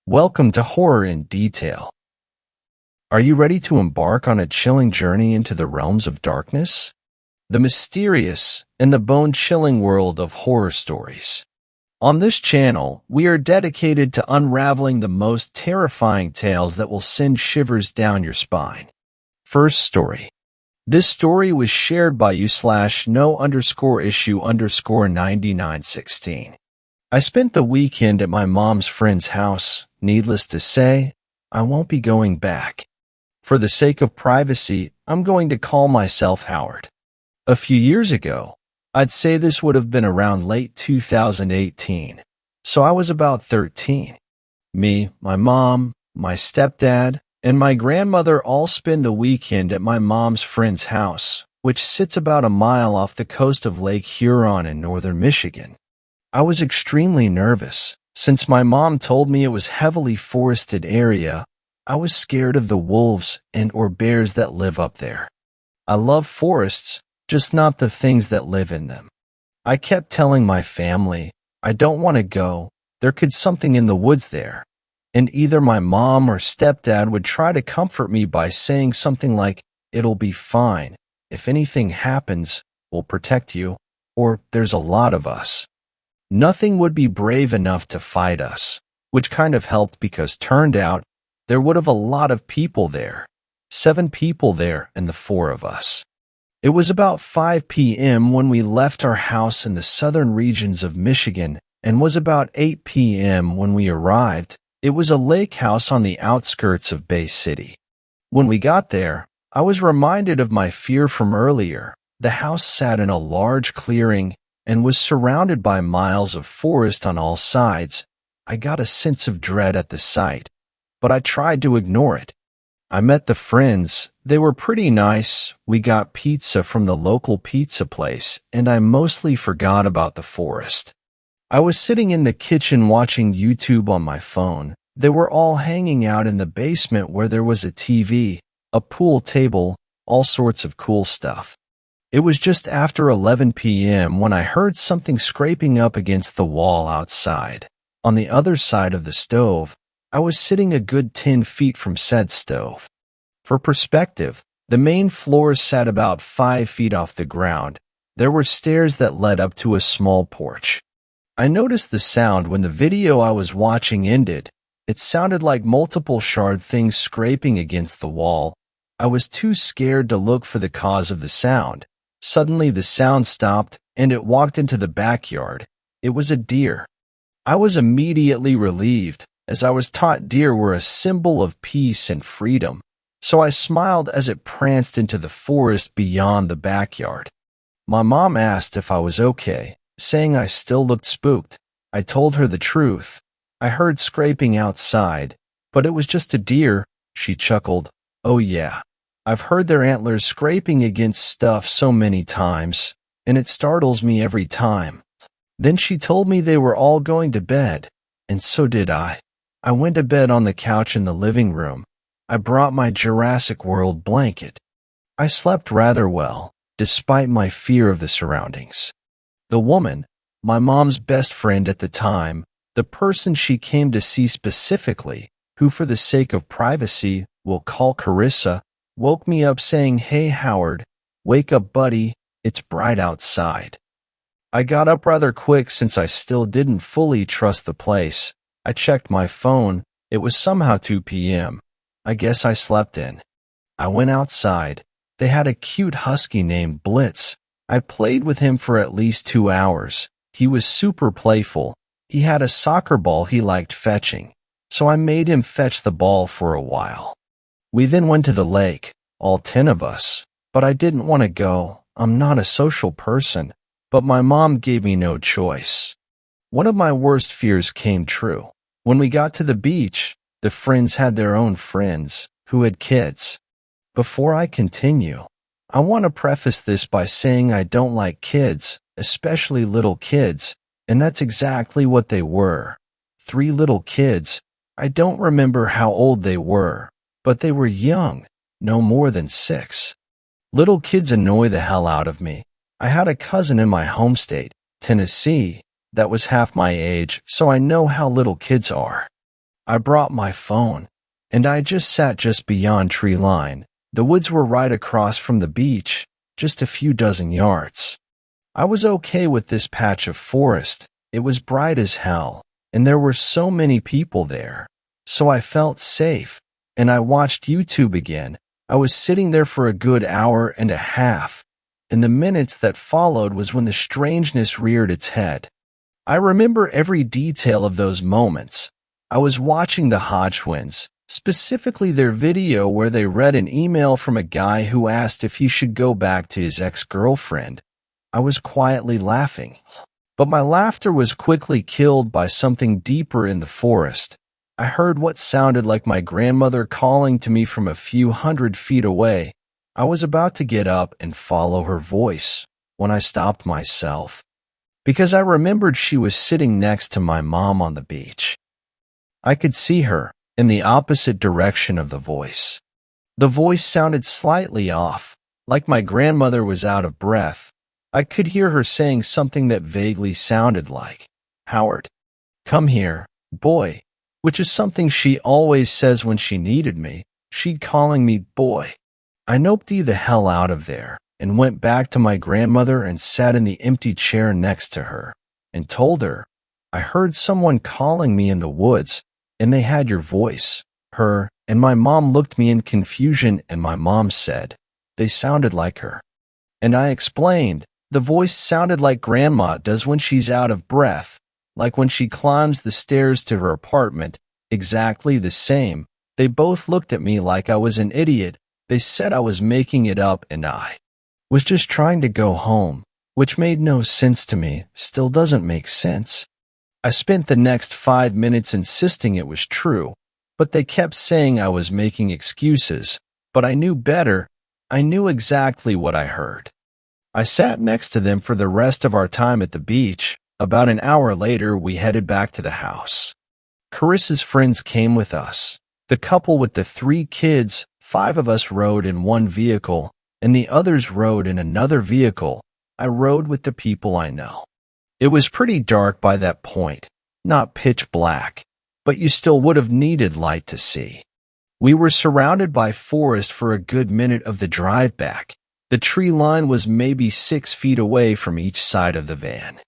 Welcome to Horror in Detail. Are you ready to embark on a chilling journey into the realms of darkness, the mysterious, and the bone-chilling world of horror stories? On this channel, we are dedicated to unraveling the most terrifying tales that will send shivers down your spine. First story. This story was shared by you/no_issue_9916. I spent the weekend at my mom's friend's house. Needless to say, I won't be going back. For the sake of privacy, I'm going to call myself Howard. A few years ago, I'd say this would have been around late 2018, so I was about 13. Me, my mom, my stepdad, and my grandmother all spend the weekend at my mom's friend's house, which sits about a mile off the coast of Lake Huron in northern Michigan. I was extremely nervous. Since my mom told me it was heavily forested area, I was scared of the wolves and/or bears that live up there. I love forests, just not the things that live in them. I kept telling my family, I don't want to go, there could something in the woods there. And either my mom or stepdad would try to comfort me by saying something like, it'll be fine, if anything happens, we'll protect you, or there's a lot of us. Nothing would be brave enough to fight us, which kind of helped because turned out there would have a lot of people there. 7 people there and the 4 of us. It was about 5 p.m. when we left our house in the southern regions of Michigan and was about 8 p.m. when we arrived. It was a lake house on the outskirts of Bay City. When we got there, I was reminded of my fear from earlier. The house sat in a large clearing and was surrounded by miles of forest on all sides. I got a sense of dread at the sight, but I tried to ignore it. I met the friends. They were pretty nice. We got pizza from the local pizza place, and I mostly forgot about the forest. I was sitting in the kitchen watching YouTube on my phone. They were all hanging out in the basement where there was a TV, a pool table, all sorts of cool stuff. It was just after 11 p.m. when I heard something scraping up against the wall outside. On the other side of the stove, I was sitting a good 10 feet from said stove. For perspective, the main floor sat about 5 feet off the ground. There were stairs that led up to a small porch. I noticed the sound when the video I was watching ended. It sounded like multiple sharp things scraping against the wall. I was too scared to look for the cause of the sound. Suddenly the sound stopped, and it walked into the backyard. It was a deer. I was immediately relieved, as I was taught deer were a symbol of peace and freedom, so I smiled as it pranced into the forest beyond the backyard. My mom asked if I was okay, saying I still looked spooked. I told her the truth. I heard scraping outside, but it was just a deer. She chuckled. Oh yeah. I've heard their antlers scraping against stuff so many times, and it startles me every time. Then she told me they were all going to bed, and so did I. I went to bed on the couch in the living room. I brought my Jurassic World blanket. I slept rather well, despite my fear of the surroundings. The woman, my mom's best friend at the time, the person she came to see specifically, who for the sake of privacy we'll call Carissa, woke me up saying, "Hey Howard, wake up buddy, it's bright outside." I got up rather quick since I still didn't fully trust the place. I checked my phone. It was somehow 2 p.m. I guess I slept in. I went outside. They had a cute husky named Blitz. I played with him for at least 2 hours. He was super playful. He had a soccer ball he liked fetching, so I made him fetch the ball for a while. We then went to the lake, all 10 of us, but I didn't want to go. I'm not a social person, but my mom gave me no choice. One of my worst fears came true. When we got to the beach, the friends had their own friends, who had kids. Before I continue, I want to preface this by saying I don't like kids, especially little kids, and that's exactly what they were. 3 little kids. I don't remember how old they were, but they were young, no more than 6. Little kids annoy the hell out of me. I had a cousin in my home state, Tennessee, that was half my age, so I know how little kids are. I brought my phone, and I just sat just beyond tree line. The woods were right across from the beach, just a few dozen yards. I was okay with this patch of forest. It was bright as hell, and there were so many people there. So I felt safe, and I watched YouTube again. I was sitting there for a good hour and a half, and the minutes that followed was when the strangeness reared its head. I remember every detail of those moments. I was watching the Hodgwins, specifically their video where they read an email from a guy who asked if he should go back to his ex-girlfriend. I was quietly laughing, but my laughter was quickly killed by something deeper in the forest. I heard what sounded like my grandmother calling to me from a few hundred feet away. I was about to get up and follow her voice when I stopped myself, because I remembered she was sitting next to my mom on the beach. I could see her in the opposite direction of the voice. The voice sounded slightly off, like my grandmother was out of breath. I could hear her saying something that vaguely sounded like, "Howard, come here, boy," which is something she always says when she needed me. She'd calling me boy. I noped the hell out of there and went back to my grandmother and sat in the empty chair next to her and told her, "I heard someone calling me in the woods, and they had your voice." Her and my mom looked me in confusion, and my mom said, "They sounded like her." And I explained, "The voice sounded like Grandma does when she's out of breath, like when she climbs the stairs to her apartment, exactly the same." They both looked at me like I was an idiot. They said I was making it up and I was just trying to go home, which made no sense to me, still doesn't make sense. I spent the next 5 minutes insisting it was true, but they kept saying I was making excuses. But I knew better. I knew exactly what I heard. I sat next to them for the rest of our time at the beach. About an hour later, we headed back to the house. Carissa's friends came with us. The couple with the 3 kids, 5 of us rode in one vehicle, and the others rode in another vehicle. I rode with the people I know. It was pretty dark by that point, not pitch black, but you still would have needed light to see. We were surrounded by forest for a good minute of the drive back. The tree line was maybe 6 feet away from each side of the van.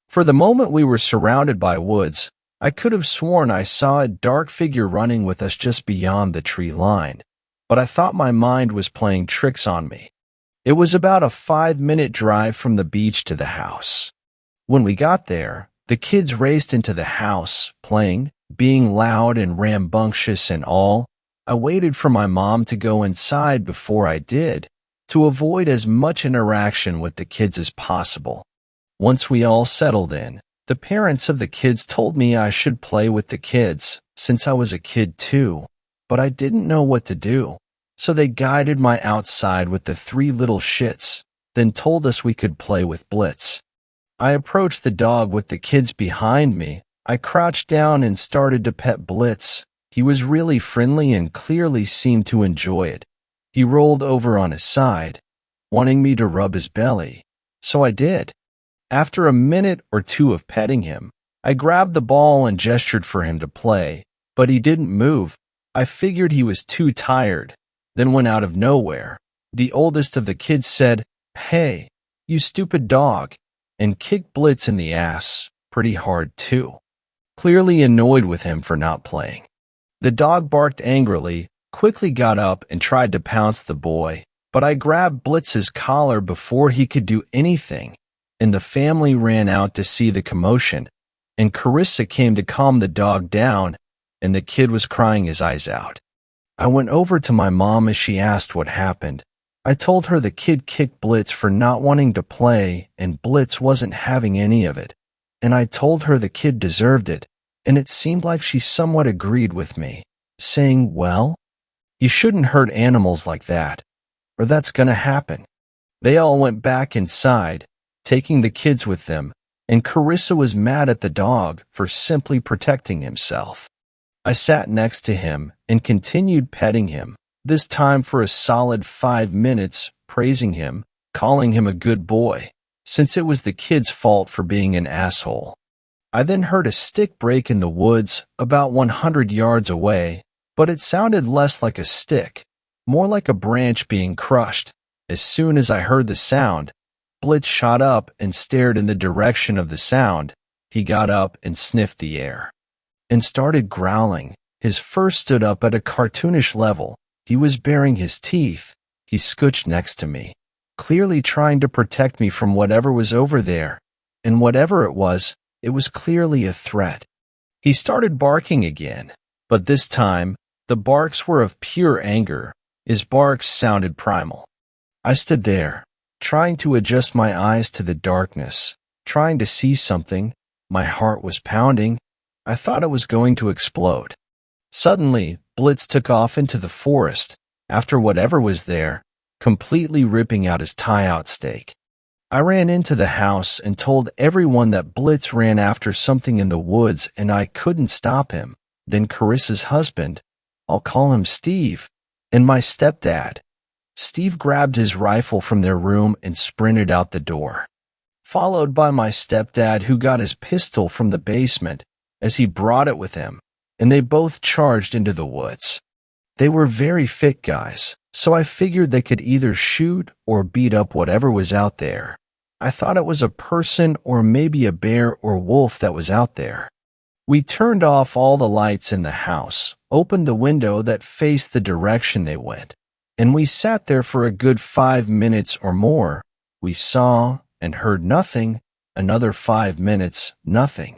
For the moment we were surrounded by woods, I could have sworn I saw a dark figure running with us just beyond the tree line, but I thought my mind was playing tricks on me. It was about a 5-minute drive from the beach to the house. When we got there, the kids raced into the house, playing, being loud and rambunctious and all. I waited for my mom to go inside before I did, to avoid as much interaction with the kids as possible. Once we all settled in, the parents of the kids told me I should play with the kids, since I was a kid too, but I didn't know what to do. So they guided my outside with the 3 little shits, then told us we could play with Blitz. I approached the dog with the kids behind me. I crouched down and started to pet Blitz. He was really friendly and clearly seemed to enjoy it. He rolled over on his side, wanting me to rub his belly, so I did. After a minute or 2 of petting him, I grabbed the ball and gestured for him to play, but he didn't move. I figured he was too tired. Then went out of nowhere. The oldest of the kids said, "Hey, you stupid dog," and kicked Blitz in the ass, pretty hard too, clearly annoyed with him for not playing. The dog barked angrily, quickly got up and tried to pounce the boy, but I grabbed Blitz's collar before he could do anything, and the family ran out to see the commotion, and Carissa came to calm the dog down, and the kid was crying his eyes out. I went over to my mom as she asked what happened. I told her the kid kicked Blitz for not wanting to play, and Blitz wasn't having any of it, and I told her the kid deserved it, and it seemed like she somewhat agreed with me, saying, "Well, you shouldn't hurt animals like that, or that's gonna happen." They all went back inside, taking the kids with them, and Carissa was mad at the dog for simply protecting himself. I sat next to him and continued petting him, this time for a solid 5 minutes, praising him, calling him a good boy, since it was the kid's fault for being an asshole. I then heard a stick break in the woods about 100 yards away, but it sounded less like a stick, more like a branch being crushed. As soon as I heard the sound, Blitz shot up and stared in the direction of the sound. He got up and sniffed the air and started growling. His fur stood up at a cartoonish level. He was baring his teeth. He scooched next to me, clearly trying to protect me from whatever was over there. And whatever it was clearly a threat. He started barking again, but this time, the barks were of pure anger. His barks sounded primal. I stood there, trying to adjust my eyes to the darkness, trying to see something. My heart was pounding. I thought it was going to explode. Suddenly, Blitz took off into the forest, after whatever was there, completely ripping out his tie-out stake. I ran into the house and told everyone that Blitz ran after something in the woods and I couldn't stop him. Then Carissa's husband, I'll call him Steve, and my stepdad. Steve grabbed his rifle from their room and sprinted out the door, followed by my stepdad, who got his pistol from the basement as he brought it with him, and they both charged into the woods. They were very fit guys, so I figured they could either shoot or beat up whatever was out there. I thought it was a person or maybe a bear or wolf that was out there. We turned off all the lights in the house, opened the window that faced the direction they went, and we sat there for a good 5 minutes or more. We saw and heard nothing. Another 5 minutes, nothing.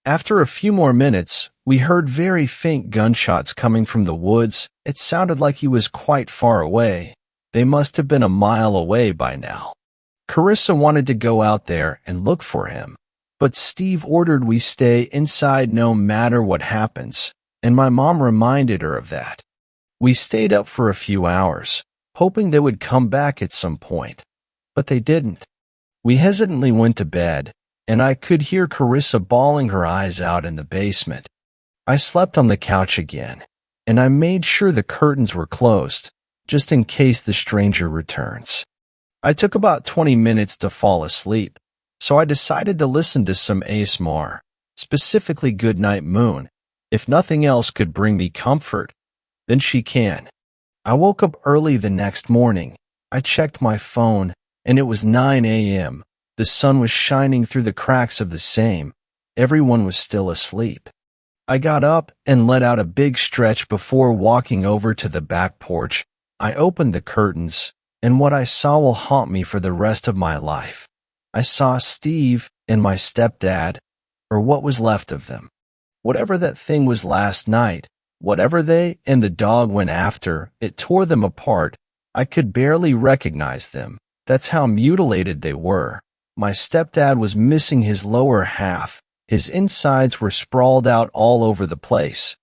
After a few more minutes, we heard very faint gunshots coming from the woods. It sounded like he was quite far away. They must have been a mile away by now. Carissa wanted to go out there and look for him, but Steve ordered we stay inside no matter what happens, and my mom reminded her of that. We stayed up for a few hours, hoping they would come back at some point, but they didn't. We hesitantly went to bed, and I could hear Carissa bawling her eyes out in the basement. I slept on the couch again, and I made sure the curtains were closed, just in case the stranger returns. I took about 20 minutes to fall asleep, so I decided to listen to some ASMR, specifically Goodnight Moon. If nothing else could bring me comfort, then she can. I woke up early the next morning. I checked my phone, and it was 9 a.m. The sun was shining through the cracks of the same. Everyone was still asleep. I got up and let out a big stretch before walking over to the back porch. I opened the curtains, and what I saw will haunt me for the rest of my life. I saw Steve and my stepdad, or what was left of them. Whatever that thing was last night, whatever they and the dog went after, it tore them apart. I could barely recognize them. That's how mutilated they were. My stepdad was missing his lower half. His insides were sprawled out all over the place.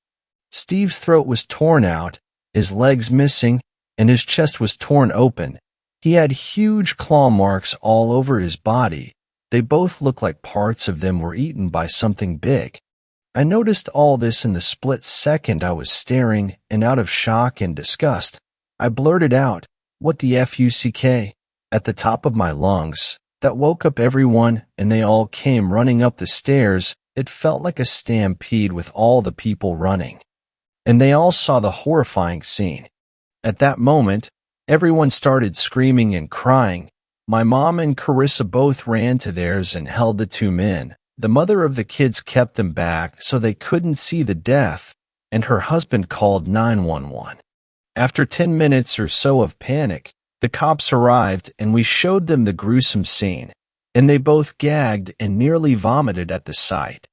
Steve's throat was torn out, his legs missing, and his chest was torn open. He had huge claw marks all over his body. They both looked like parts of them were eaten by something big. I noticed all this in the split second I was staring, and out of shock and disgust, I blurted out, "What the fuck?" at the top of my lungs. That woke up everyone, and they all came running up the stairs. It felt like a stampede with all the people running, and they all saw the horrifying scene. At that moment, everyone started screaming and crying. My mom and Carissa both ran to theirs and held the two men. The mother of the kids kept them back so they couldn't see the death, and her husband called 911. After 10 minutes or so of panic, the cops arrived and we showed them the gruesome scene, and they both gagged and nearly vomited at the sight.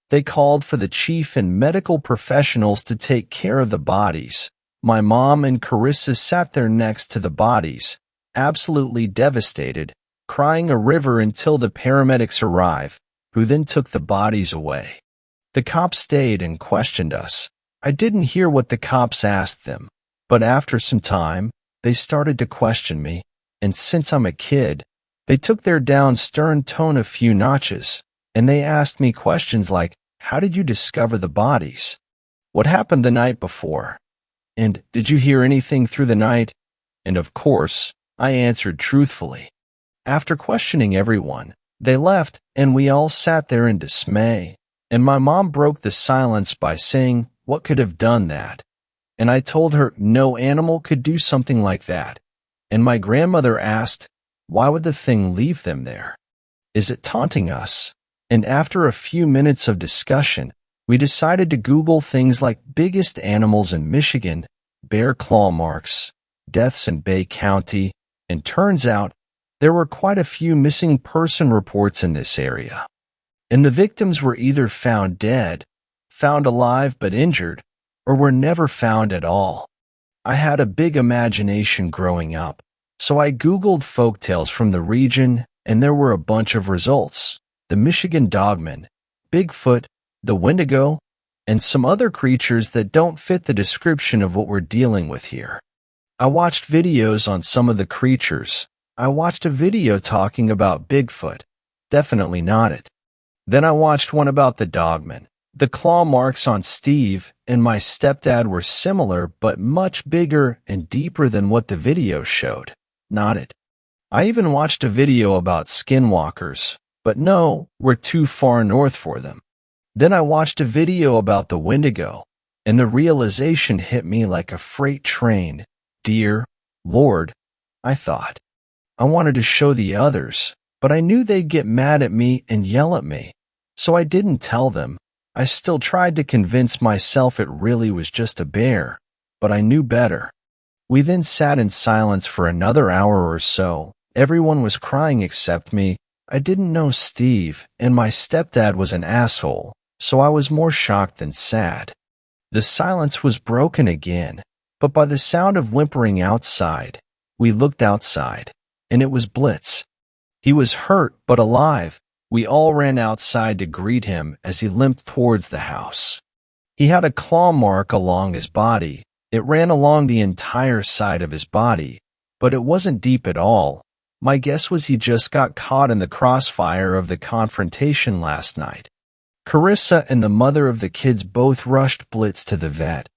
They called for the chief and medical professionals to take care of the bodies. My mom and Carissa sat there next to the bodies, absolutely devastated, crying a river until the paramedics arrived, who then took the bodies away. The cops stayed and questioned us. I didn't hear what the cops asked them, but after some time, they started to question me, and since I'm a kid, they took their down stern tone a few notches, and they asked me questions like, "How did you discover the bodies? What happened the night before? And did you hear anything through the night?" And of course, I answered truthfully. After questioning everyone, They left, and we all sat there in dismay. And my mom broke the silence by saying, "What could have done that?" And I told her no animal could do something like that. And my grandmother asked, "Why would the thing leave them there? Is it taunting us?" And after a few minutes of discussion, we decided to Google things like biggest animals in Michigan, bear claw marks, deaths in Bay County, and turns out there were quite a few missing person reports in this area. And the victims were either found dead, found alive but injured, or were never found at all. I had a big imagination growing up, so I Googled folktales from the region, and there were a bunch of results. The Michigan Dogman, Bigfoot, the Wendigo, and some other creatures that don't fit the description of what we're dealing with here. I watched videos on some of the creatures. I watched a video talking about Bigfoot. Definitely not it. Then I watched one about the Dogman. The claw marks on Steve and my stepdad were similar but much bigger and deeper than what the video showed. Not it. I even watched a video about skinwalkers, but no, we're too far north for them. Then I watched a video about the Wendigo, and the realization hit me like a freight train. Dear Lord, I thought. I wanted to show the others, but I knew they'd get mad at me and yell at me, so I didn't tell them. I still tried to convince myself it really was just a bear, but I knew better. We then sat in silence for another hour or so. Everyone was crying except me. I didn't know Steve, and my stepdad was an asshole, so I was more shocked than sad. The silence was broken again, but by the sound of whimpering outside. We looked outside, and it was Blitz. He was hurt but alive. We all ran outside to greet him as he limped towards the house. He had a claw mark along his body. It ran along the entire side of his body, but it wasn't deep at all. My guess was he just got caught in the crossfire of the confrontation last night. Carissa and the mother of the kids both rushed Blitz to the vet.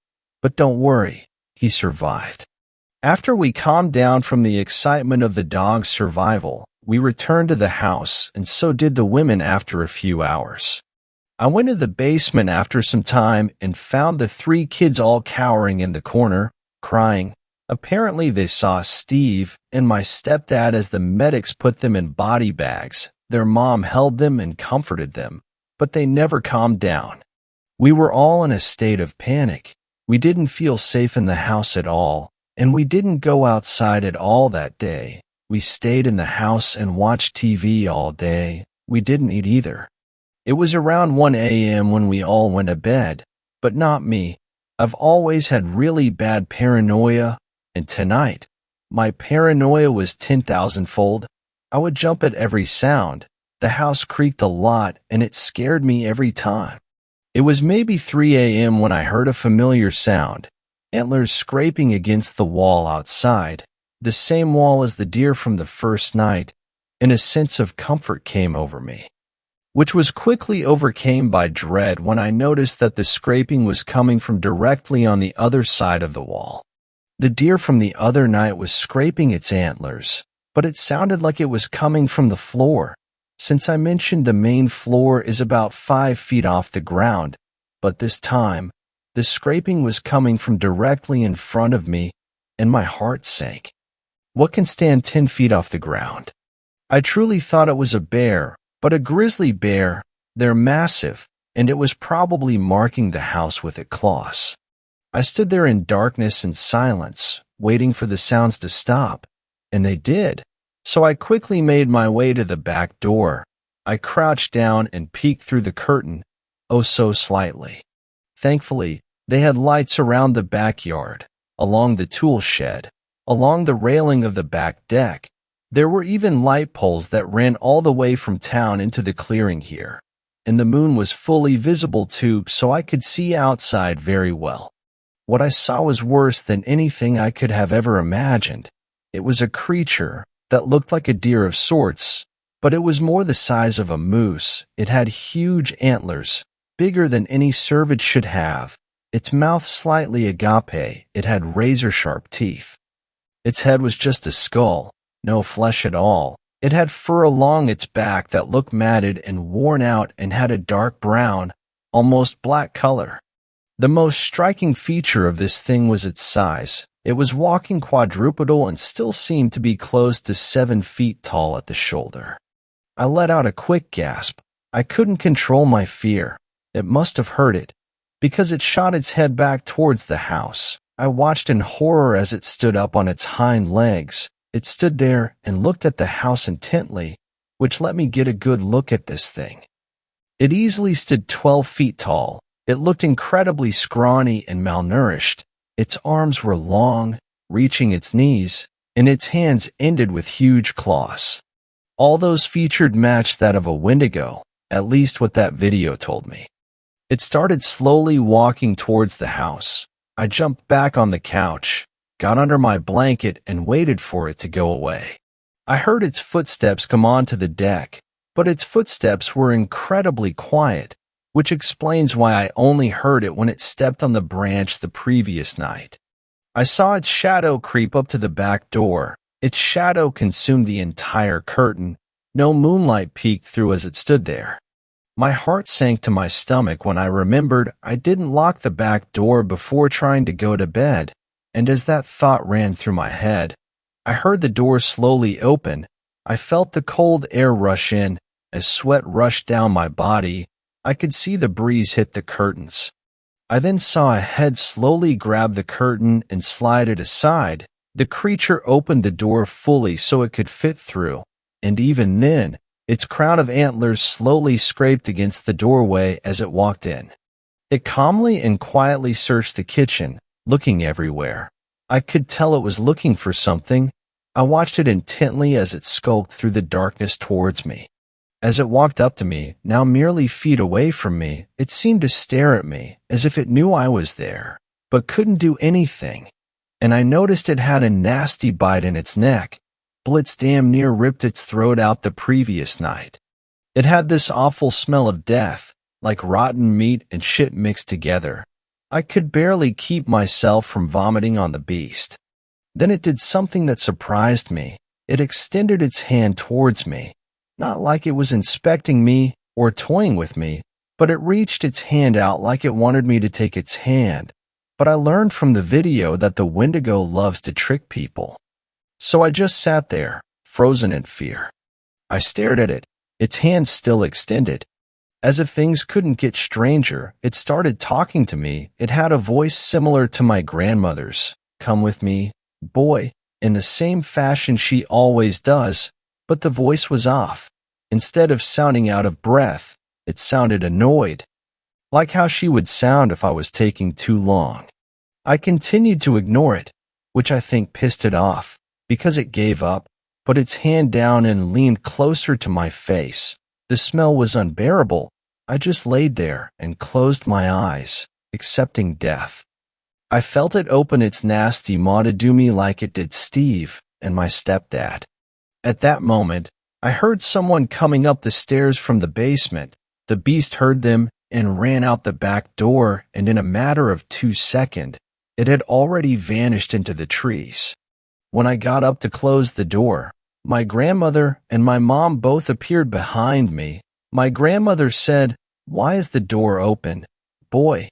But don't worry, he survived. After we calmed down from the excitement of the dog's survival, we returned to the house, and so did the women after a few hours. I went to the basement after some time and found the 3 kids all cowering in the corner, crying. Apparently they saw Steve and my stepdad as the medics put them in body bags. Their mom held them and comforted them, but they never calmed down. We were all in a state of panic. We didn't feel safe in the house at all, and we didn't go outside at all that day. We stayed in the house and watched TV all day. We didn't eat either. It was around 1 a.m. when we all went to bed, but not me. I've always had really bad paranoia, and tonight, my paranoia was 10,000-fold. I would jump at every sound. The house creaked a lot, and it scared me every time. It was maybe 3 a.m. when I heard a familiar sound, antlers scraping against the wall outside, the same wall as the deer from the first night, and a sense of comfort came over me, which was quickly overcome by dread when I noticed that the scraping was coming from directly on the other side of the wall. The deer from the other night was scraping its antlers, but it sounded like it was coming from the floor. Since I mentioned the main floor is about 5 feet off the ground, but this time, the scraping was coming from directly in front of me, and my heart sank. What can stand 10 feet off the ground? I truly thought it was a bear, but a grizzly bear. They're massive, and it was probably marking the house with its claws. I stood there in darkness and silence, waiting for the sounds to stop, and they did. So I quickly made my way to the back door. I crouched down and peeked through the curtain, oh so slightly. Thankfully, they had lights around the backyard, along the tool shed, along the railing of the back deck. There were even light poles that ran all the way from town into the clearing here, and the moon was fully visible too, so I could see outside very well. What I saw was worse than anything I could have ever imagined. It was a creature that looked like a deer of sorts, but it was more the size of a moose. It had huge antlers, bigger than any cervid should have. Its mouth slightly agape. It had razor-sharp teeth. Its head was just a skull, no flesh at all. It had fur along its back that looked matted and worn out and had a dark brown, almost black color. The most striking feature of this thing was its size. It was walking quadrupedal and still seemed to be close to 7 feet tall at the shoulder. I let out a quick gasp. I couldn't control my fear. It must have hurt it, because it shot its head back towards the house. I watched in horror as it stood up on its hind legs. It stood there and looked at the house intently, which let me get a good look at this thing. It easily stood 12 feet tall. It looked incredibly scrawny and malnourished. Its arms were long, reaching its knees, and its hands ended with huge claws. All those featured matched that of a Wendigo, at least what that video told me. It started slowly walking towards the house. I jumped back on the couch, got under my blanket, and waited for it to go away. I heard its footsteps come onto the deck, but its footsteps were incredibly quiet, which explains why I only heard it when it stepped on the branch the previous night. I saw its shadow creep up to the back door. Its shadow consumed the entire curtain. No moonlight peeked through as it stood there. My heart sank to my stomach when I remembered I didn't lock the back door before trying to go to bed, and as that thought ran through my head, I heard the door slowly open. I felt the cold air rush in. As sweat rushed down my body, I could see the breeze hit the curtains. I then saw a head slowly grab the curtain and slide it aside. The creature opened the door fully so it could fit through, and even then, its crown of antlers slowly scraped against the doorway as it walked in. It calmly and quietly searched the kitchen, looking everywhere. I could tell it was looking for something. I watched it intently as it skulked through the darkness towards me. As it walked up to me, now merely feet away from me, it seemed to stare at me as if it knew I was there, but couldn't do anything. And I noticed it had a nasty bite in its neck. Blitz damn near ripped its throat out the previous night. It had this awful smell of death, like rotten meat and shit mixed together. I could barely keep myself from vomiting on the beast. Then it did something that surprised me. It extended its hand towards me, not like it was inspecting me or toying with me, but it reached its hand out like it wanted me to take its hand. But I learned from the video that the Wendigo loves to trick people. So I just sat there, frozen in fear. I stared at it, its hand still extended. As if things couldn't get stranger, it started talking to me. It had a voice similar to my grandmother's. "Come with me, boy," in the same fashion she always does, but the voice was off. Instead of sounding out of breath, it sounded annoyed, like how she would sound if I was taking too long. I continued to ignore it, which I think pissed it off, because it gave up, put its hand down and leaned closer to my face. The smell was unbearable. I just laid there and closed my eyes, accepting death. I felt it open its nasty maw to do me like it did Steve and my stepdad. At that moment, I heard someone coming up the stairs from the basement. The beast heard them and ran out the back door, and in a matter of 2 seconds, it had already vanished into the trees. When I got up to close the door, my grandmother and my mom both appeared behind me. My grandmother said, "Why is the door open, boy?"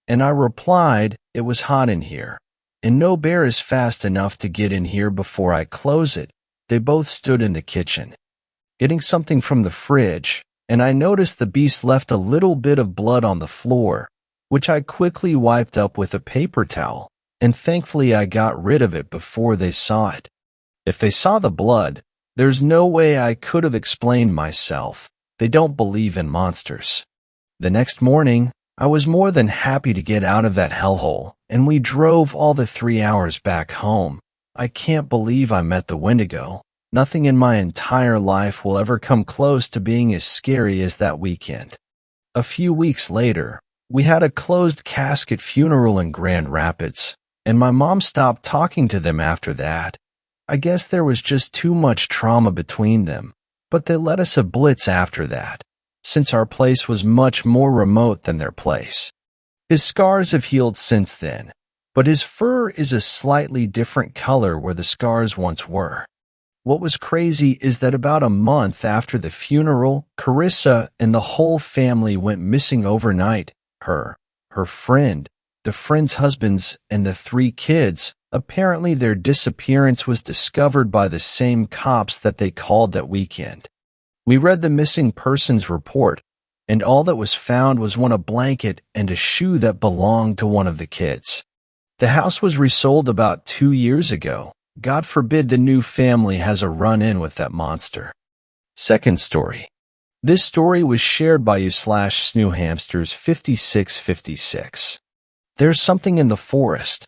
And I replied, "It was hot in here, and no bear is fast enough to get in here before I close it." They both stood in the kitchen, getting something from the fridge, and I noticed the beast left a little bit of blood on the floor, which I quickly wiped up with a paper towel, and thankfully I got rid of it before they saw it. If they saw the blood, there's no way I could have explained myself. They don't believe in monsters. The next morning, I was more than happy to get out of that hellhole, and we drove all the 3 hours back home. I can't believe I met the Wendigo. Nothing in my entire life will ever come close to being as scary as that weekend. A few weeks later, we had a closed casket funeral in Grand Rapids, and my mom stopped talking to them after that. I guess there was just too much trauma between them, but they let us a blitz after that, since our place was much more remote than their place. His scars have healed since then, but his fur is a slightly different color where the scars once were. What was crazy is that about a month after the funeral, Carissa and the whole family went missing overnight. Her friend, the friend's husbands, and the three kids. Apparently their disappearance was discovered by the same cops that they called that weekend. We read the missing persons report, and all that was found was a blanket and a shoe that belonged to one of the kids. The house was resold about 2 years ago. God forbid the new family has a run-in with that monster. Second story. This story was shared by you/SnooHamsters5656. There's something in the forest.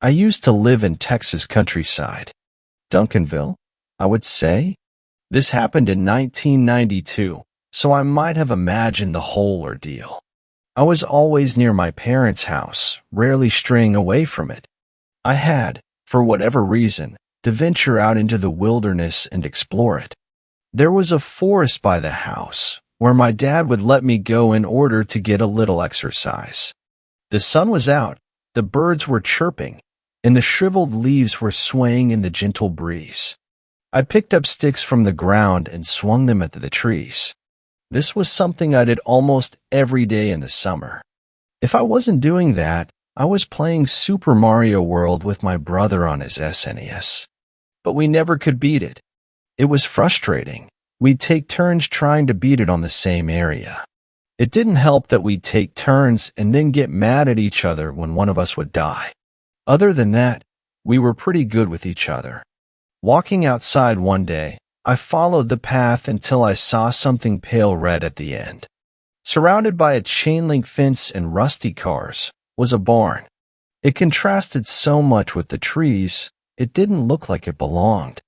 I used to live in Texas countryside. Duncanville, I would say. This happened in 1992, so I might have imagined the whole ordeal. I was always near my parents' house, rarely straying away from it. I had, for whatever reason, to venture out into the wilderness and explore it. There was a forest by the house, where my dad would let me go in order to get a little exercise. The sun was out, the birds were chirping, and the shriveled leaves were swaying in the gentle breeze. I picked up sticks from the ground and swung them at the trees. This was something I did almost every day in the summer. If I wasn't doing that, I was playing Super Mario World with my brother on his SNES. But we never could beat it. It was frustrating. We'd take turns trying to beat it on the same area. It didn't help that we'd take turns and then get mad at each other when one of us would die. Other than that, we were pretty good with each other. Walking outside one day, I followed the path until I saw something pale red at the end. Surrounded by a chain-link fence and rusty cars was a barn. It contrasted so much with the trees, it didn't look like it belonged.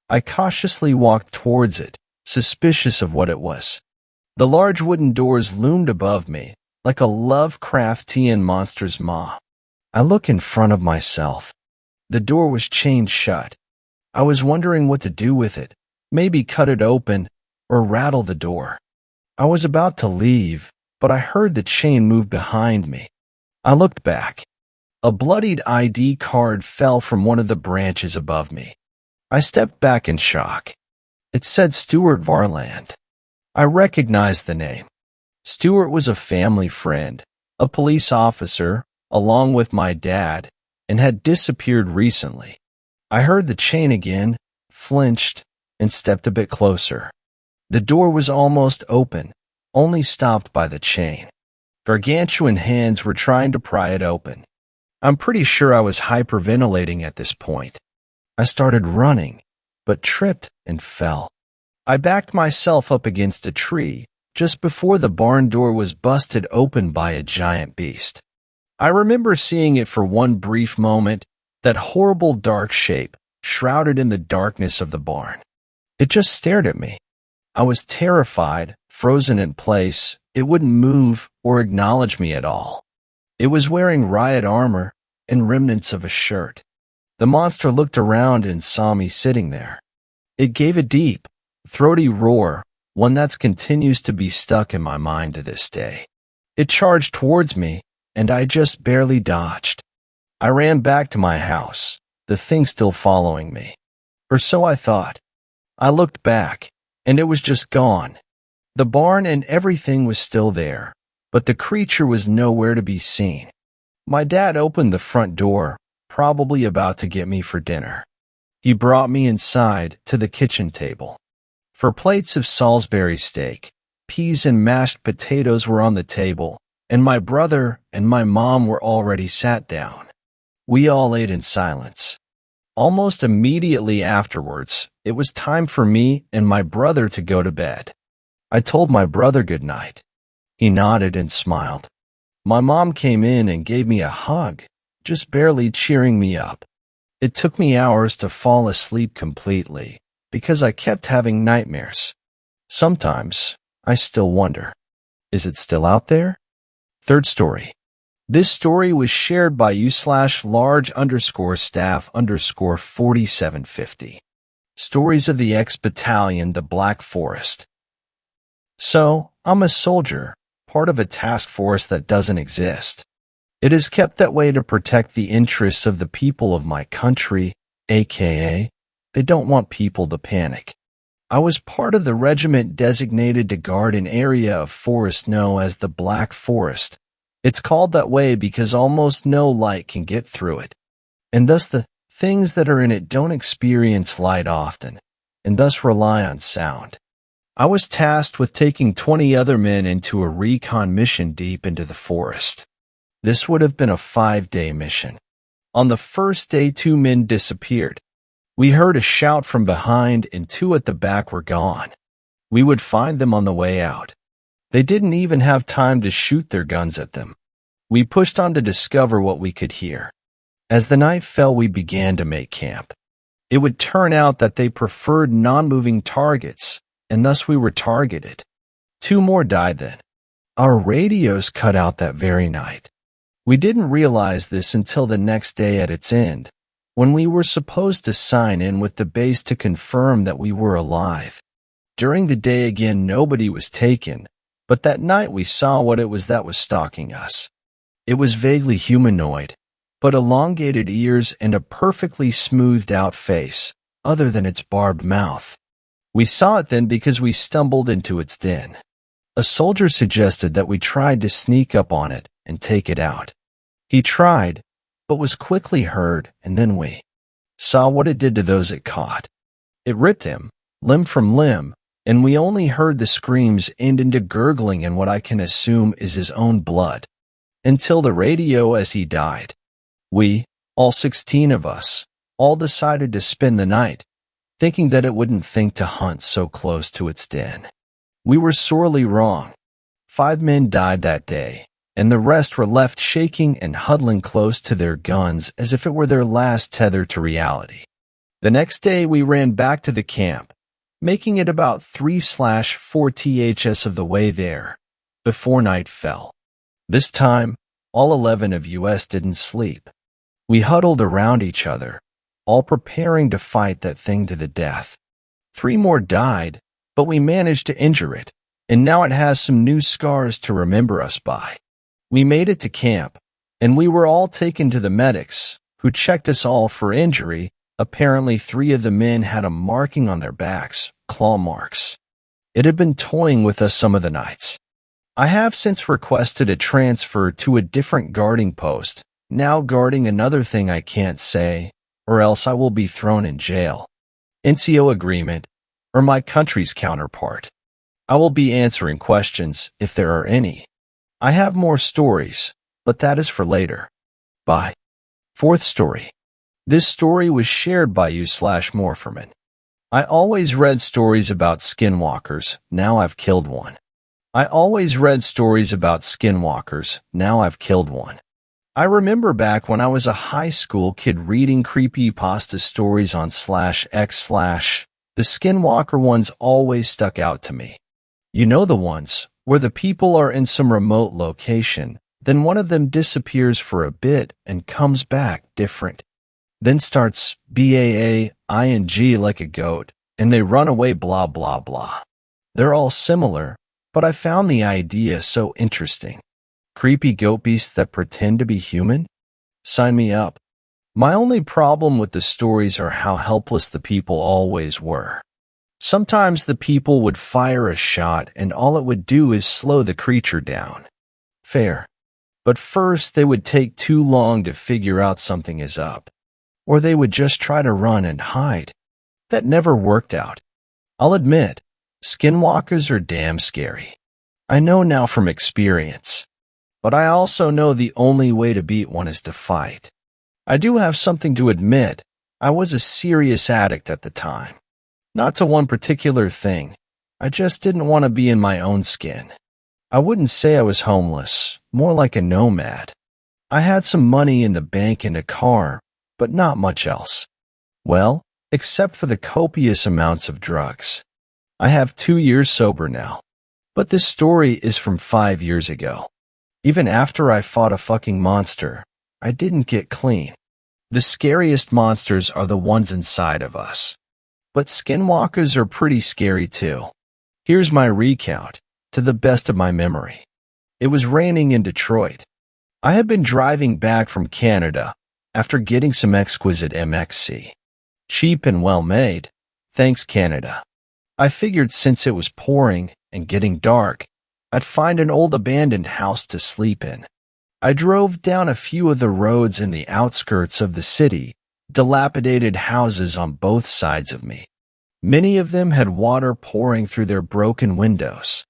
I cautiously walked towards it, suspicious of what it was. The large wooden doors loomed above me, like a Lovecraftian monster's maw. I look in front of myself. The door was chained shut. I was wondering what to do with it, maybe cut it open or rattle the door. I was about to leave, but I heard the chain move behind me. I looked back. A bloodied ID card fell from one of the branches above me. I stepped back in shock. It said Stuart Varland. I recognized the name. Stuart was a family friend, a police officer, along with my dad, and had disappeared recently. I heard the chain again, flinched, and stepped a bit closer. The door was almost open, only stopped by the chain. Gargantuan hands were trying to pry it open. I'm pretty sure I was hyperventilating at this point. I started running, but tripped and fell. I backed myself up against a tree just before the barn door was busted open by a giant beast. I remember seeing it for one brief moment, that horrible dark shape, shrouded in the darkness of the barn. It just stared at me. I was terrified, frozen in place. It wouldn't move or acknowledge me at all. It was wearing riot armor and remnants of a shirt. The monster looked around and saw me sitting there. It gave a deep, throaty roar, one that continues to be stuck in my mind to this day. It charged towards me, and I just barely dodged. I ran back to my house, the thing still following me. Or so I thought. I looked back, and it was just gone. The barn and everything was still there, but the creature was nowhere to be seen. My dad opened the front door, probably about to get me for dinner. He brought me inside to the kitchen table. 4 plates of Salisbury steak, peas and mashed potatoes were on the table, and my brother and my mom were already sat down. We all ate in silence. Almost immediately afterwards, it was time for me and my brother to go to bed. I told my brother good night. He nodded and smiled. My mom came in and gave me a hug, just barely cheering me up. It took me hours to fall asleep completely, because I kept having nightmares. Sometimes, I still wonder, is it still out there? Third story. This story was shared by you/large_staff_4750. Stories of the X-Battalion, the Black Forest. So, I'm a soldier, part of a task force that doesn't exist. It is kept that way to protect the interests of the people of my country, aka They don't want people to panic. I was part of the regiment designated to guard an area of forest known as the Black Forest. It's called that way because almost no light can get through it, and thus the things that are in it don't experience light often, and thus rely on sound. I was tasked with taking 20 other men into a recon mission deep into the forest. This would have been a 5-day mission. On the first day, 2 men disappeared. We heard a shout from behind and 2 at the back were gone. We would find them on the way out. They didn't even have time to shoot their guns at them. We pushed on to discover what we could hear. As the night fell, we began to make camp. It would turn out that they preferred non-moving targets, and thus we were targeted. 2 more died then. Our radios cut out that very night. We didn't realize this until the next day at its end, when we were supposed to sign in with the base to confirm that we were alive. During the day again, nobody was taken, but that night we saw what it was that was stalking us. It was vaguely humanoid, but elongated ears and a perfectly smoothed out face, other than its barbed mouth. We saw it then because we stumbled into its den. A soldier suggested that we tried to sneak up on it and take it out. He tried, but was quickly heard, and then we saw what it did to those it caught. It ripped him, limb from limb, and we only heard the screams end into gurgling in what I can assume is his own blood, until the radio as he died. We, all 16 of us, all decided to spend the night, thinking that it wouldn't think to hunt so close to its den. We were sorely wrong. 5 men died that day, and the rest were left shaking and huddling close to their guns as if it were their last tether to reality. The next day we ran back to the camp, making it about 3/4 ths of the way there, before night fell. This time, all 11 of us didn't sleep. We huddled around each other, all preparing to fight that thing to the death. 3 more died, but we managed to injure it, and now it has some new scars to remember us by. We made it to camp, and we were all taken to the medics, who checked us all for injury. Apparently 3 of the men had a marking on their backs, claw marks. It had been toying with us some of the nights. I have since requested a transfer to a different guarding post, now guarding another thing I can't say, or else I will be thrown in jail. NCO agreement, or my country's counterpart. I will be answering questions, if there are any. I have more stories, but that is for later. Bye. 4th story. This story was shared by you/Morpherman. I always read stories about skinwalkers, now I've killed one. I always read stories about skinwalkers, now I've killed one. I remember back when I was a high school kid reading creepypasta stories on /x/. The skinwalker ones always stuck out to me. You know, the ones where the people are in some remote location, then one of them disappears for a bit and comes back different. Then starts BAAING like a goat, and they run away blah blah blah. They're all similar, but I found the idea so interesting. Creepy goat beasts that pretend to be human? Sign me up. My only problem with the stories are how helpless the people always were. Sometimes the people would fire a shot and all it would do is slow the creature down. Fair. But first they would take too long to figure out something is up. Or they would just try to run and hide. That never worked out. I'll admit, skinwalkers are damn scary. I know now from experience. But I also know the only way to beat one is to fight. I do have something to admit. I was a serious addict at the time. Not to one particular thing. I just didn't want to be in my own skin. I wouldn't say I was homeless, more like a nomad. I had some money in the bank and a car, but not much else. Well, except for the copious amounts of drugs. I have 2 years sober now. But this story is from 5 years ago. Even after I fought a fucking monster, I didn't get clean. The scariest monsters are the ones inside of us. But skinwalkers are pretty scary too. Here's my recount, to the best of my memory. It was raining in Detroit. I had been driving back from Canada after getting some exquisite MXC. Cheap and well made. Thanks, Canada. I figured since it was pouring and getting dark, I'd find an old abandoned house to sleep in. I drove down a few of the roads in the outskirts of the city, dilapidated houses on both sides of me. Many of them had water pouring through their broken windows.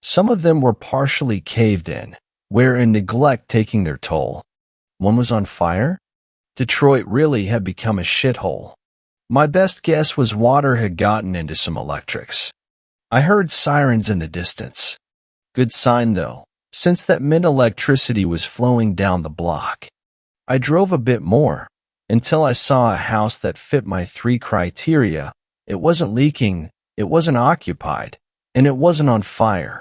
Some of them were partially caved in, wherein neglect taking their toll. One was on fire? Detroit really had become a shithole. My best guess was water had gotten into some electrics. I heard sirens in the distance. Good sign, though, since that meant electricity was flowing down the block. I drove a bit more, until I saw a house that fit my 3 criteria. It wasn't leaking, it wasn't occupied, and it wasn't on fire.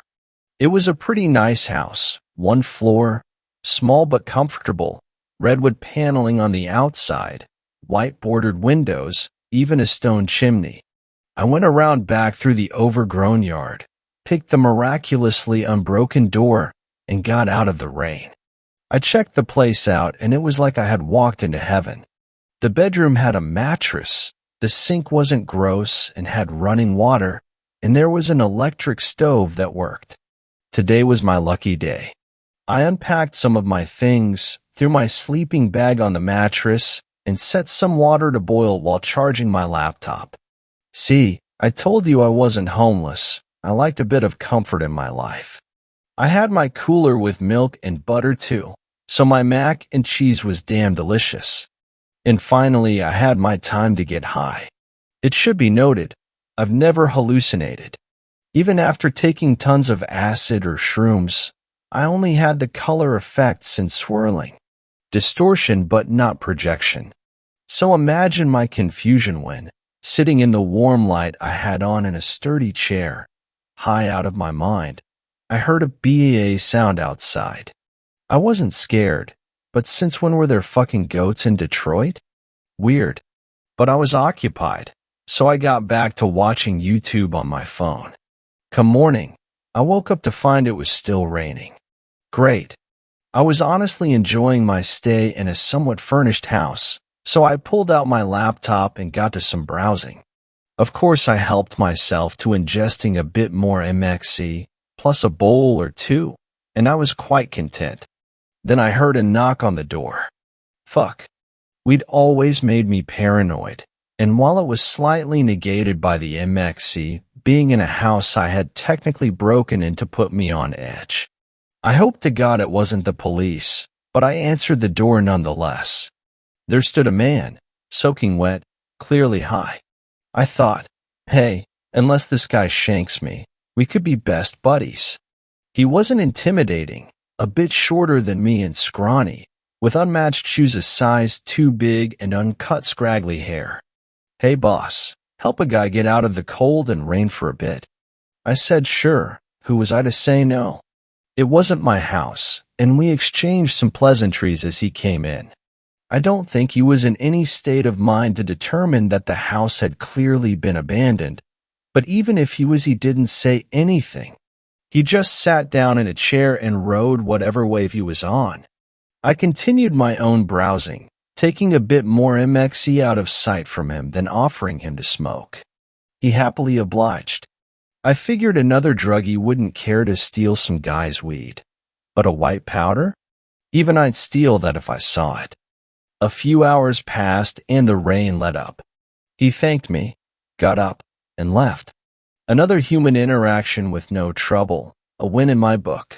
It was a pretty nice house, 1 floor, small but comfortable, redwood paneling on the outside, white-bordered windows, even a stone chimney. I went around back through the overgrown yard, picked the miraculously unbroken door, and got out of the rain. I checked the place out, and it was like I had walked into heaven. The bedroom had a mattress, the sink wasn't gross and had running water, and there was an electric stove that worked. Today was my lucky day. I unpacked some of my things, threw my sleeping bag on the mattress, and set some water to boil while charging my laptop. See, I told you I wasn't homeless. I liked a bit of comfort in my life. I had my cooler with milk and butter too, so my mac and cheese was damn delicious. And finally, I had my time to get high. It should be noted, I've never hallucinated. Even after taking tons of acid or shrooms, I only had the color effects and swirling. Distortion but not projection. So imagine my confusion when, sitting in the warm light I had on in a sturdy chair, high out of my mind, I heard a BAA sound outside. I wasn't scared, but since when were there fucking goats in Detroit? Weird. But I was occupied, so I got back to watching YouTube on my phone. Come morning, I woke up to find it was still raining. Great. I was honestly enjoying my stay in a somewhat furnished house, so I pulled out my laptop and got to some browsing. Of course, I helped myself to ingesting a bit more MXC, plus a bowl or two, and I was quite content. Then I heard a knock on the door. Fuck. We'd always made me paranoid, and while it was slightly negated by the MXC, being in a house I had technically broken in to put me on edge. I hope to God it wasn't the police, but I answered the door nonetheless. There stood a man, soaking wet, clearly high. I thought, hey, unless this guy shanks me, we could be best buddies. He wasn't intimidating, a bit shorter than me and scrawny, with unmatched shoes a size too big and uncut scraggly hair. Hey boss, help a guy get out of the cold and rain for a bit. I said sure, who was I to say no? It wasn't my house, and we exchanged some pleasantries as he came in. I don't think he was in any state of mind to determine that the house had clearly been abandoned, but even if he was, he didn't say anything. He just sat down in a chair and rode whatever wave he was on. I continued my own browsing, taking a bit more MXE out of sight from him than offering him to smoke. He happily obliged. I figured another druggie wouldn't care to steal some guy's weed. But a white powder? Even I'd steal that if I saw it. A few hours passed and the rain let up. He thanked me, got up, and left. Another human interaction with no trouble, a win in my book.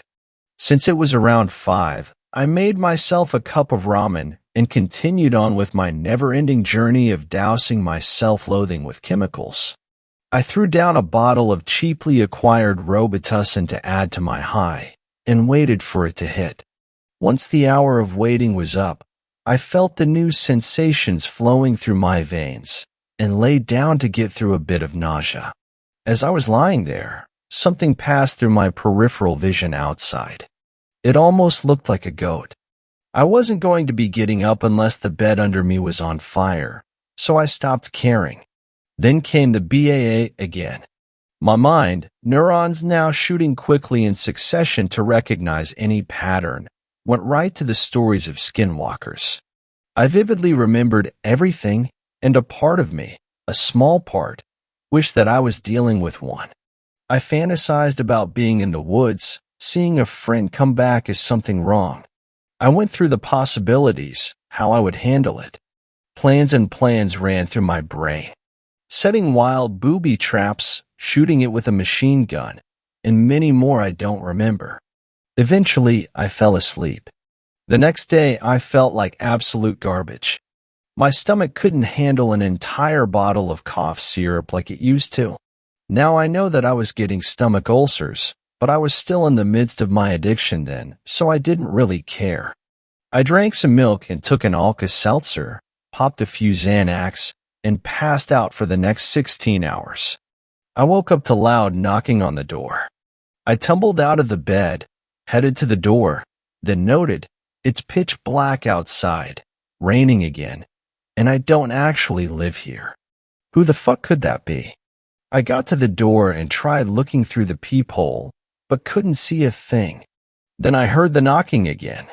Since it was around 5, I made myself a cup of ramen and continued on with my never-ending journey of dousing my self-loathing with chemicals. I threw down a bottle of cheaply acquired Robitussin to add to my high, and waited for it to hit. Once the hour of waiting was up, I felt the new sensations flowing through my veins, and lay down to get through a bit of nausea. As I was lying there, something passed through my peripheral vision outside. It almost looked like a goat. I wasn't going to be getting up unless the bed under me was on fire, so I stopped caring. Then came the BAA again. My mind, neurons now shooting quickly in succession to recognize any pattern, went right to the stories of skinwalkers. I vividly remembered everything and a part of me, a small part, wished that I was dealing with one. I fantasized about being in the woods, seeing a friend come back as something wrong. I went through the possibilities, how I would handle it. Plans and plans ran through my brain. Setting wild booby traps, shooting it with a machine gun, and many more I don't remember. Eventually, I fell asleep. The next day, I felt like absolute garbage. My stomach couldn't handle an entire bottle of cough syrup like it used to. Now I know that I was getting stomach ulcers, but I was still in the midst of my addiction then, so I didn't really care. I drank some milk and took an Alka-Seltzer, popped a few Xanax, and passed out for the next 16 hours. I woke up to loud knocking on the door. I tumbled out of the bed, headed to the door, then noted, it's pitch black outside, raining again, and I don't actually live here. Who the fuck could that be? I got to the door and tried looking through the peephole, but couldn't see a thing. Then I heard the knocking again,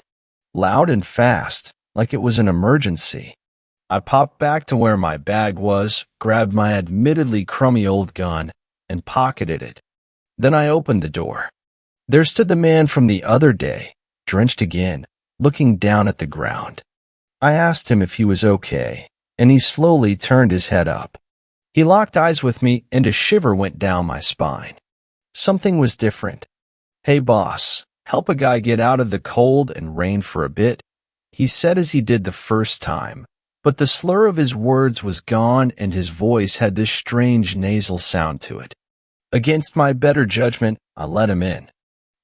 loud and fast, like it was an emergency. I popped back to where my bag was, grabbed my admittedly crummy old gun, and pocketed it. Then I opened the door. There stood the man from the other day, drenched again, looking down at the ground. I asked him if he was okay, and he slowly turned his head up. He locked eyes with me, and a shiver went down my spine. Something was different. "Hey boss, help a guy get out of the cold and rain for a bit," he said as he did the first time, but the slur of his words was gone and his voice had this strange nasal sound to it. Against my better judgment, I let him in.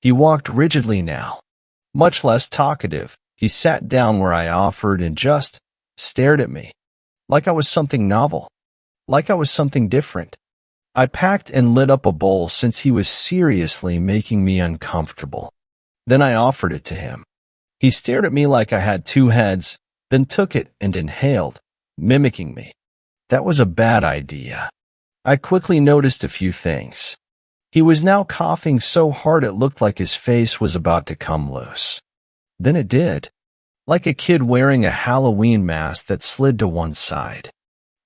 He walked rigidly now, much less talkative. He sat down where I offered and just stared at me, like I was something novel, like I was something different. I packed and lit up a bowl since he was seriously making me uncomfortable. Then I offered it to him. He stared at me like I had two heads, then took it and inhaled, mimicking me. That was a bad idea. I quickly noticed a few things. He was now coughing so hard it looked like his face was about to come loose. Then it did, like a kid wearing a Halloween mask that slid to one side.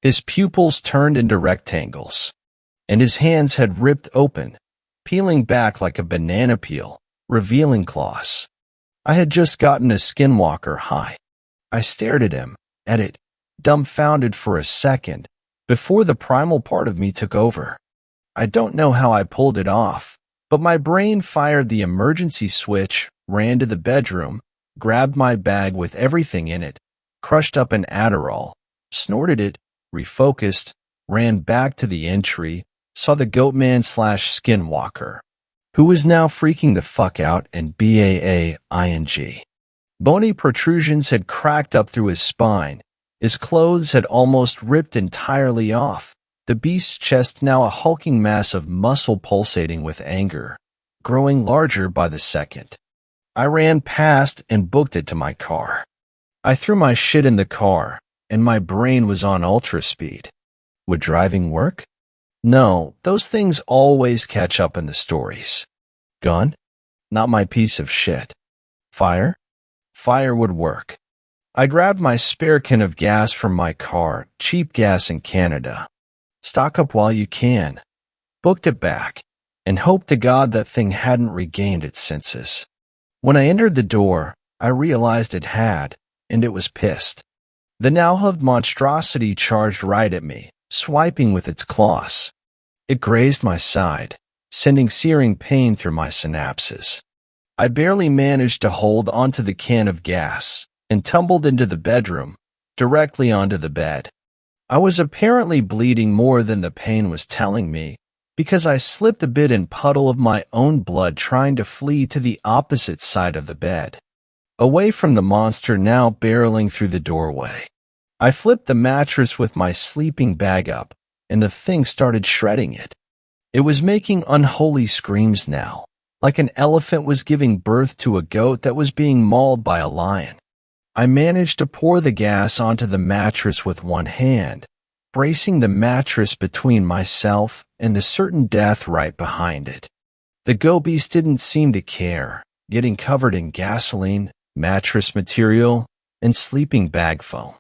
His pupils turned into rectangles, and his hands had ripped open, peeling back like a banana peel, revealing claws. I had just gotten a skinwalker high. I stared at him, at it, dumbfounded for a second, before the primal part of me took over. I don't know how I pulled it off, but my brain fired the emergency switch, ran to the bedroom, grabbed my bag with everything in it, crushed up an Adderall, snorted it, refocused, ran back to the entry, saw the Goatman/Skinwalker, who was now freaking the fuck out, and BAAING. Bony protrusions had cracked up through his spine. His clothes had almost ripped entirely off. The beast's chest now a hulking mass of muscle pulsating with anger, growing larger by the second. I ran past and booked it to my car. I threw my shit in the car, and my brain was on ultra speed. Would driving work? No, those things always catch up in the stories. Gun? Not my piece of shit. Fire? Fire would work. I grabbed my spare can of gas from my car, cheap gas in Canada. Stock up while you can. Booked it back, and hoped to God that thing hadn't regained its senses. When I entered the door, I realized it had, and it was pissed. The now-huffed monstrosity charged right at me, swiping with its claws. It grazed my side, sending searing pain through my synapses. I barely managed to hold onto the can of gas and tumbled into the bedroom, directly onto the bed. I was apparently bleeding more than the pain was telling me, because I slipped a bit in puddle of my own blood trying to flee to the opposite side of the bed, away from the monster now barreling through the doorway. I flipped the mattress with my sleeping bag up, and the thing started shredding it. It was making unholy screams now, like an elephant was giving birth to a goat that was being mauled by a lion. I managed to pour the gas onto the mattress with one hand, bracing the mattress between myself and the certain death right behind it. The goat beast didn't seem to care, getting covered in gasoline, mattress material, and sleeping bag foam.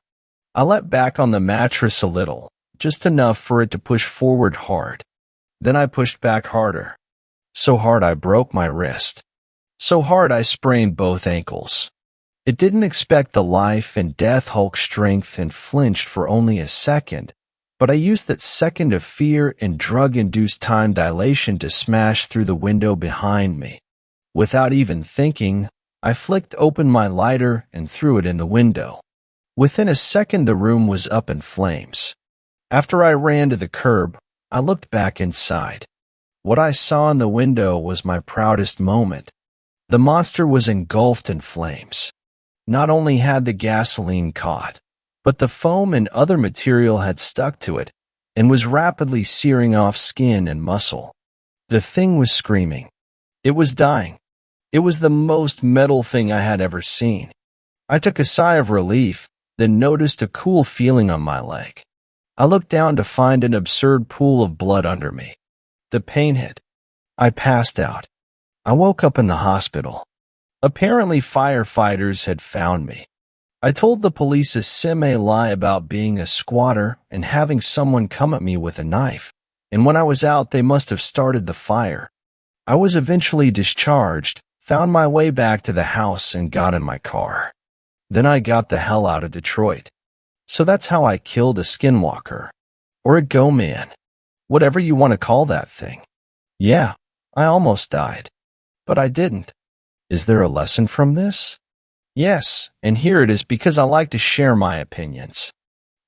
I let back on the mattress a little, just enough for it to push forward hard. Then I pushed back harder. So hard I broke my wrist. So hard I sprained both ankles. It didn't expect the life and death Hulk strength and flinched for only a second, but I used that second of fear and drug-induced time dilation to smash through the window behind me. Without even thinking, I flicked open my lighter and threw it in the window. Within a second, the room was up in flames. After I ran to the curb, I looked back inside. What I saw in the window was my proudest moment. The monster was engulfed in flames. Not only had the gasoline caught, but the foam and other material had stuck to it and was rapidly searing off skin and muscle. The thing was screaming. It was dying. It was the most metal thing I had ever seen. I took a sigh of relief, then noticed a cool feeling on my leg. I looked down to find an absurd pool of blood under me. The pain hit. I passed out. I woke up in the hospital. Apparently, firefighters had found me. I told the police a semi-lie about being a squatter and having someone come at me with a knife, and when I was out, they must have started the fire. I was eventually discharged, found my way back to the house, and got in my car. Then I got the hell out of Detroit. So that's how I killed a skinwalker. Or a go-man. Whatever you want to call that thing. Yeah, I almost died. But I didn't. Is there a lesson from this? Yes, and here it is because I like to share my opinions.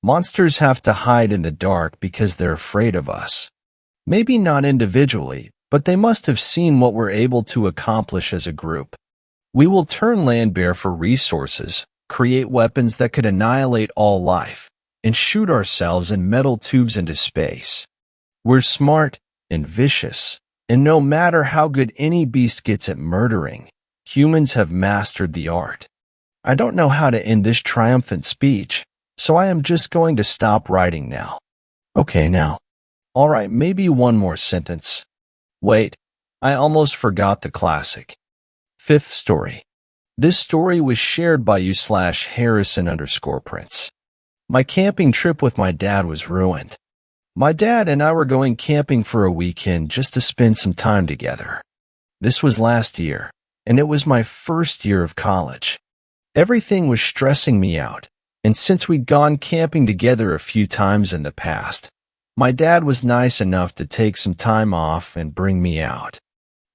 Monsters have to hide in the dark because they're afraid of us. Maybe not individually, but they must have seen what we're able to accomplish as a group. We will turn land bare for resources, create weapons that could annihilate all life, and shoot ourselves in metal tubes into space. We're smart and vicious, and no matter how good any beast gets at murdering, humans have mastered the art. I don't know how to end this triumphant speech, so I am just going to stop writing now. Okay, now. All right, maybe one more sentence. Wait, I almost forgot the classic. Fifth story. This story was shared by you/Harrison_Prince. My camping trip with my dad was ruined. My dad and I were going camping for a weekend just to spend some time together. This was last year, and it was my first year of college. Everything was stressing me out, and since we'd gone camping together a few times in the past, my dad was nice enough to take some time off and bring me out.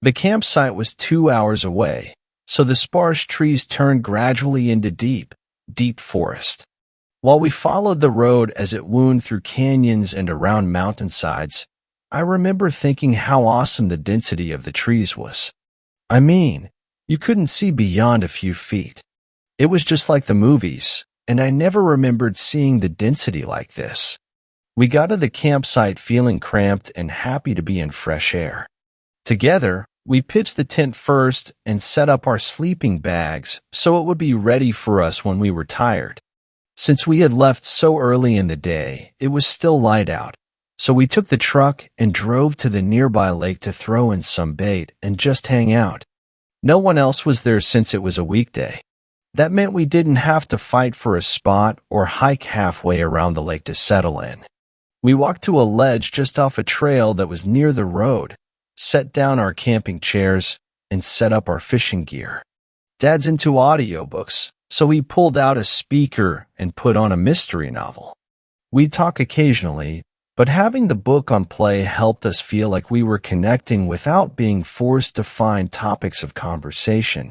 The campsite was 2 hours away, so the sparse trees turned gradually into deep forest. While we followed the road as it wound through canyons and around mountainsides, I remember thinking how awesome the density of the trees was. I mean, you couldn't see beyond a few feet. It was just like the movies, and I never remembered seeing the density like this. We got to the campsite feeling cramped and happy to be in fresh air. Together, we pitched the tent first and set up our sleeping bags so it would be ready for us when we were tired. Since we had left so early in the day, it was still light out, so we took the truck and drove to the nearby lake to throw in some bait and just hang out. No one else was there since it was a weekday. That meant we didn't have to fight for a spot or hike halfway around the lake to settle in. We walked to a ledge just off a trail that was near the road, set down our camping chairs, and set up our fishing gear. Dad's into audiobooks, so he pulled out a speaker and put on a mystery novel. We'd talk occasionally, but having the book on play helped us feel like we were connecting without being forced to find topics of conversation.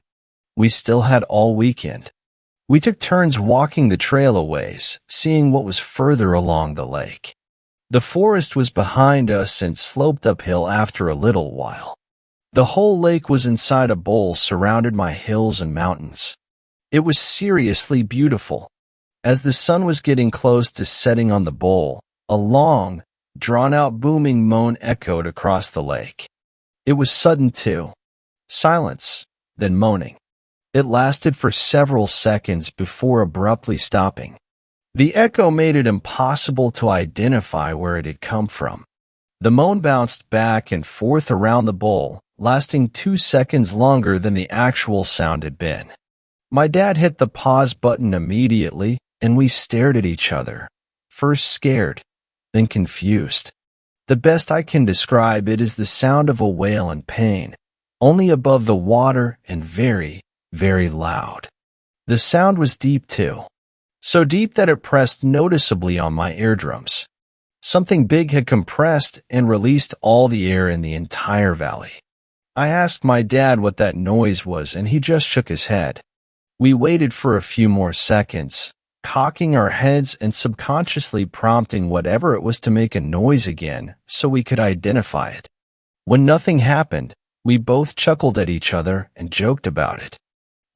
We still had all weekend. We took turns walking the trail a ways, seeing what was further along the lake. The forest was behind us and sloped uphill after a little while. The whole lake was inside a bowl surrounded by hills and mountains. It was seriously beautiful. As the sun was getting close to setting on the bowl, a long, drawn-out booming moan echoed across the lake. It was sudden too. Silence, then moaning. It lasted for several seconds before abruptly stopping. The echo made it impossible to identify where it had come from. The moan bounced back and forth around the bowl, lasting 2 seconds longer than the actual sound had been. My dad hit the pause button immediately, and we stared at each other, first scared, then confused. The best I can describe it is the sound of a wail in pain, only above the water and very, very loud. The sound was deep too, so deep that it pressed noticeably on my eardrums. Something big had compressed and released all the air in the entire valley. I asked my dad what that noise was, and he just shook his head. We waited for a few more seconds, cocking our heads and subconsciously prompting whatever it was to make a noise again so we could identify it. When nothing happened, we both chuckled at each other and joked about it.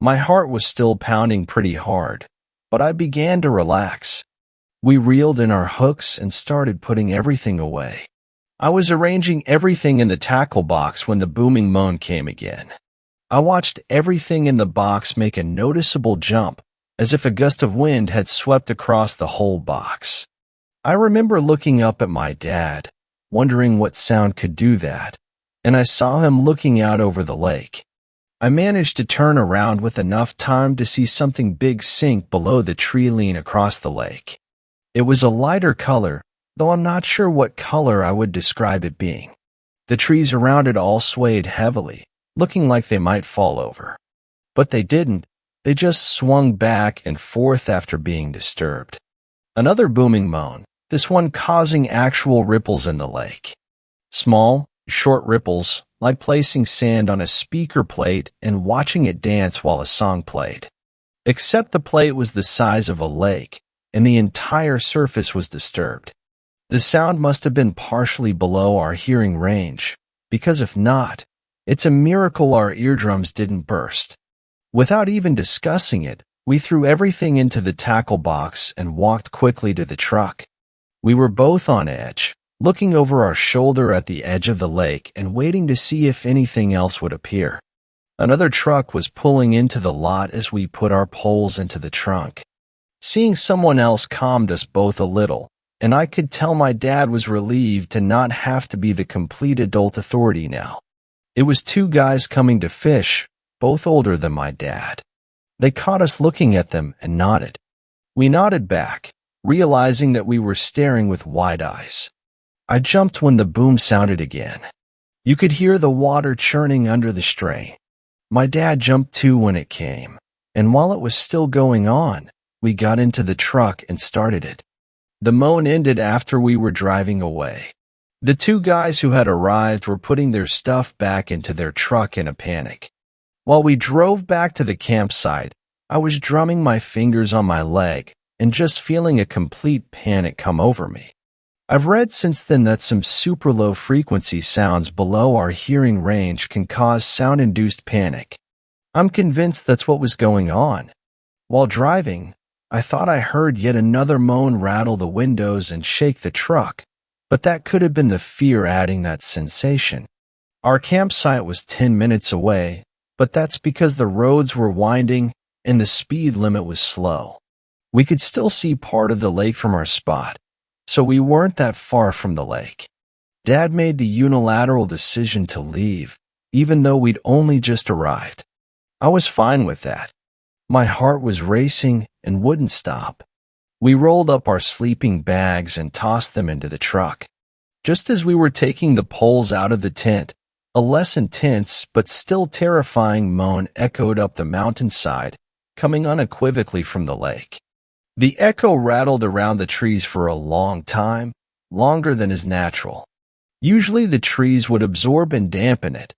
My heart was still pounding pretty hard, but I began to relax. We reeled in our hooks and started putting everything away. I was arranging everything in the tackle box when the booming moan came again. I watched everything in the box make a noticeable jump, as if a gust of wind had swept across the whole box. I remember looking up at my dad, wondering what sound could do that, and I saw him looking out over the lake. I managed to turn around with enough time to see something big sink below the tree lean across the lake. It was a lighter color, though I'm not sure what color I would describe it being. The trees around it all swayed heavily, looking like they might fall over. But they didn't. They just swung back and forth after being disturbed. Another booming moan, this one causing actual ripples in the lake. Small, short ripples, like placing sand on a speaker plate and watching it dance while a song played. Except the plate was the size of a lake, and the entire surface was disturbed. The sound must have been partially below our hearing range, because if not, it's a miracle our eardrums didn't burst. Without even discussing it, we threw everything into the tackle box and walked quickly to the truck. We were both on edge, looking over our shoulder at the edge of the lake and waiting to see if anything else would appear. Another truck was pulling into the lot as we put our poles into the trunk. Seeing someone else calmed us both a little, and I could tell my dad was relieved to not have to be the complete adult authority now. It was two guys coming to fish, both older than my dad. They caught us looking at them and nodded. We nodded back, realizing that we were staring with wide eyes. I jumped when the boom sounded again. You could hear the water churning under the strain. My dad jumped too when it came, and while it was still going on, we got into the truck and started it. The moan ended after we were driving away. The two guys who had arrived were putting their stuff back into their truck in a panic. While we drove back to the campsite, I was drumming my fingers on my leg and just feeling a complete panic come over me. I've read since then that some super low frequency sounds below our hearing range can cause sound-induced panic. I'm convinced that's what was going on. While driving, I thought I heard yet another moan rattle the windows and shake the truck, but that could have been the fear adding that sensation. Our campsite was 10 minutes away, but that's because the roads were winding and the speed limit was slow. We could still see part of the lake from our spot, so we weren't that far from the lake. Dad made the unilateral decision to leave, even though we'd only just arrived. I was fine with that. My heart was racing and wouldn't stop. We rolled up our sleeping bags and tossed them into the truck. Just as we were taking the poles out of the tent, a less intense but still terrifying moan echoed up the mountainside, coming unequivocally from the lake. The echo rattled around the trees for a long time, longer than is natural. Usually the trees would absorb and dampen it,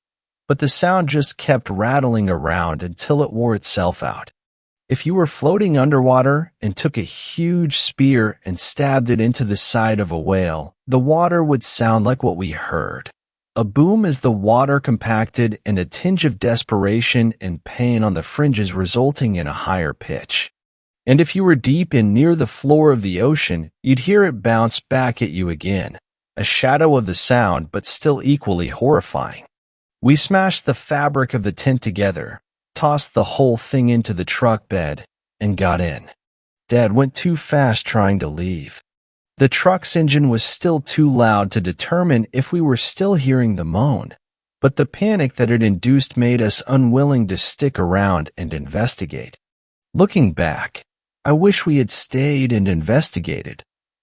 but the sound just kept rattling around until it wore itself out. If you were floating underwater and took a huge spear and stabbed it into the side of a whale, the water would sound like what we heard. A boom as the water compacted and a tinge of desperation and pain on the fringes resulting in a higher pitch. And if you were deep in near the floor of the ocean, you'd hear it bounce back at you again, a shadow of the sound but still equally horrifying. We smashed the fabric of the tent together, tossed the whole thing into the truck bed, and got in. Dad went too fast trying to leave. The truck's engine was still too loud to determine if we were still hearing the moan, but the panic that it induced made us unwilling to stick around and investigate. Looking back, I wish we had stayed and investigated,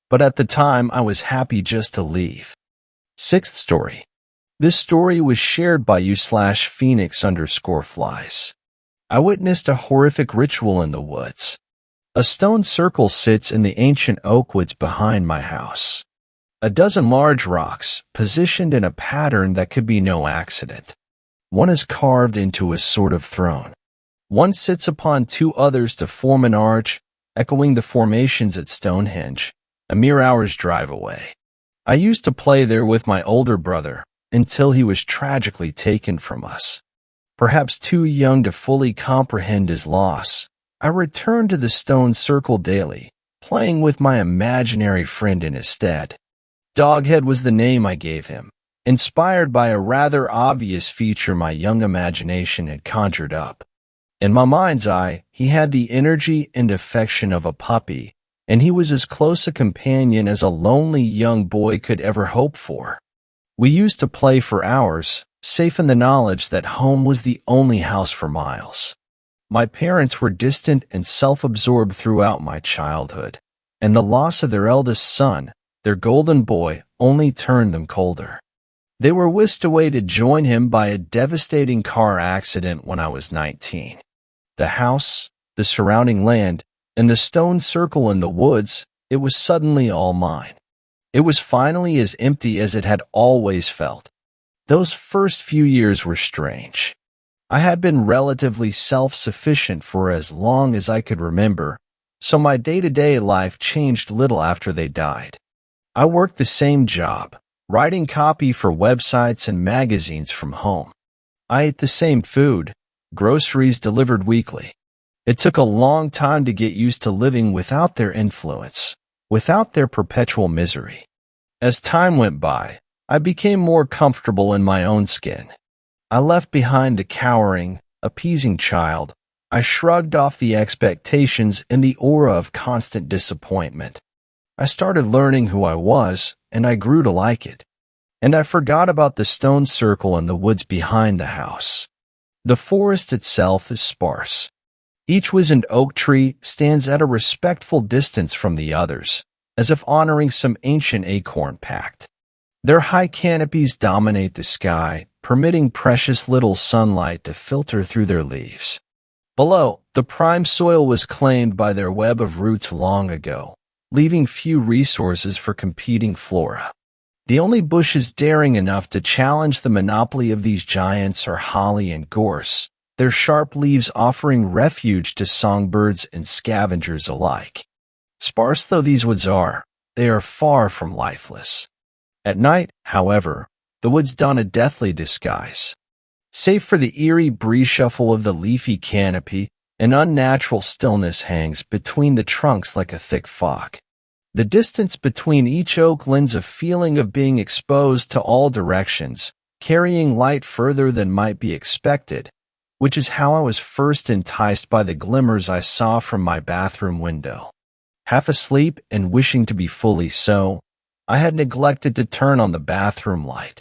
but at the time I was happy just to leave. Sixth story. This story was shared by you/Phoenix_flies. I witnessed a horrific ritual in the woods. A stone circle sits in the ancient oak woods behind my house. A dozen large rocks, positioned in a pattern that could be no accident. One is carved into a sort of throne. One sits upon two others to form an arch, echoing the formations at Stonehenge, a mere hour's drive away. I used to play there with my older brother until he was tragically taken from us. Perhaps too young to fully comprehend his loss, I returned to the stone circle daily, playing with my imaginary friend in his stead. Doghead was the name I gave him, inspired by a rather obvious feature my young imagination had conjured up. In my mind's eye, he had the energy and affection of a puppy, and he was as close a companion as a lonely young boy could ever hope for. We used to play for hours, safe in the knowledge that home was the only house for miles. My parents were distant and self-absorbed throughout my childhood, and the loss of their eldest son, their golden boy, only turned them colder. They were whisked away to join him by a devastating car accident when I was 19. The house, the surrounding land, and the stone circle in the woods, it was suddenly all mine. It was finally as empty as it had always felt. Those first few years were strange. I had been relatively self-sufficient for as long as I could remember, so my day-to-day life changed little after they died. I worked the same job, writing copy for websites and magazines from home. I ate the same food, groceries delivered weekly. It took a long time to get used to living without their influence, without their perpetual misery. As time went by, I became more comfortable in my own skin. I left behind the cowering, appeasing child. I shrugged off the expectations and the aura of constant disappointment. I started learning who I was, and I grew to like it. And I forgot about the stone circle in the woods behind the house. The forest itself is sparse. Each wizened oak tree stands at a respectful distance from the others, as if honoring some ancient acorn pact. Their high canopies dominate the sky, permitting precious little sunlight to filter through their leaves. Below, the prime soil was claimed by their web of roots long ago, leaving few resources for competing flora. The only bushes daring enough to challenge the monopoly of these giants are holly and gorse, their sharp leaves offering refuge to songbirds and scavengers alike. Sparse though these woods are, they are far from lifeless. At night, however, the woods don a deathly disguise. Save for the eerie breeze shuffle of the leafy canopy, an unnatural stillness hangs between the trunks like a thick fog. The distance between each oak lends a feeling of being exposed to all directions, carrying light further than might be expected, which is how I was first enticed by the glimmers I saw from my bathroom window. Half asleep and wishing to be fully so, I had neglected to turn on the bathroom light.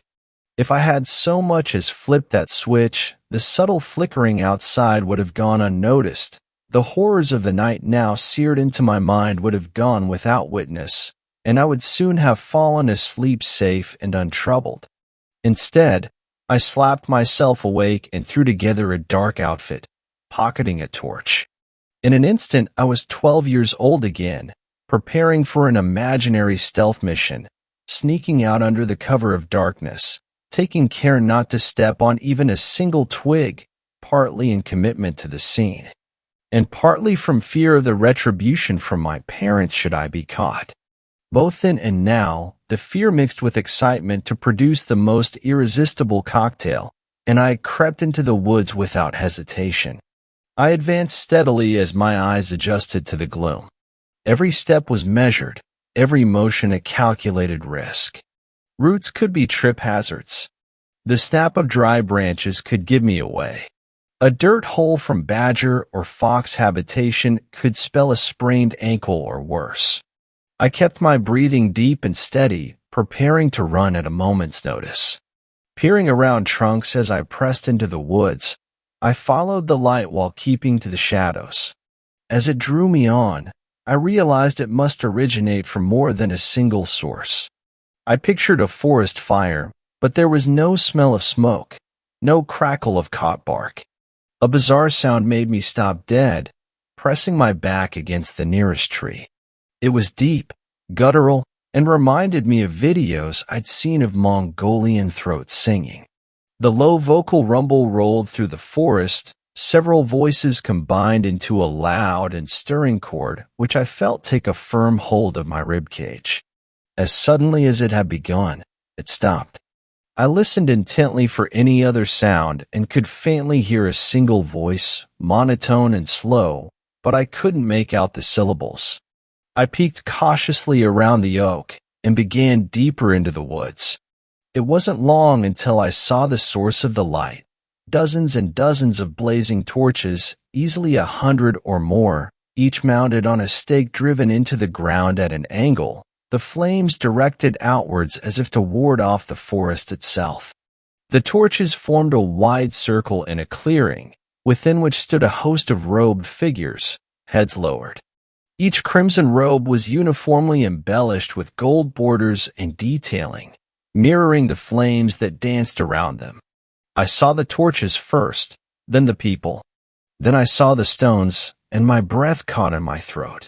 If I had so much as flipped that switch, the subtle flickering outside would have gone unnoticed. The horrors of the night now seared into my mind would have gone without witness, and I would soon have fallen asleep safe and untroubled. Instead, I slapped myself awake and threw together a dark outfit, pocketing a torch. In an instant, I was 12 years old again, preparing for an imaginary stealth mission, sneaking out under the cover of darkness, taking care not to step on even a single twig, partly in commitment to the scene, and partly from fear of the retribution from my parents should I be caught. Both then and now, the fear mixed with excitement to produce the most irresistible cocktail, and I crept into the woods without hesitation. I advanced steadily as my eyes adjusted to the gloom. Every step was measured, every motion a calculated risk. Roots could be trip hazards. The snap of dry branches could give me away. A dirt hole from badger or fox habitation could spell a sprained ankle or worse. I kept my breathing deep and steady, preparing to run at a moment's notice. Peering around trunks as I pressed into the woods, I followed the light while keeping to the shadows. As it drew me on, I realized it must originate from more than a single source. I pictured a forest fire, but there was no smell of smoke, no crackle of caught bark. A bizarre sound made me stop dead, pressing my back against the nearest tree. It was deep, guttural, and reminded me of videos I'd seen of Mongolian throats singing. The low vocal rumble rolled through the forest, several voices combined into a loud and stirring chord, which I felt take a firm hold of my ribcage. As suddenly as it had begun, it stopped. I listened intently for any other sound and could faintly hear a single voice, monotone and slow, but I couldn't make out the syllables. I peeked cautiously around the oak and began deeper into the woods. It wasn't long until I saw the source of the light. Dozens and dozens of blazing torches, easily 100 or more, each mounted on a stake driven into the ground at an angle, the flames directed outwards as if to ward off the forest itself. The torches formed a wide circle in a clearing, within which stood a host of robed figures, heads lowered. Each crimson robe was uniformly embellished with gold borders and detailing, mirroring the flames that danced around them. I saw the torches first, then the people. Then I saw the stones, and my breath caught in my throat.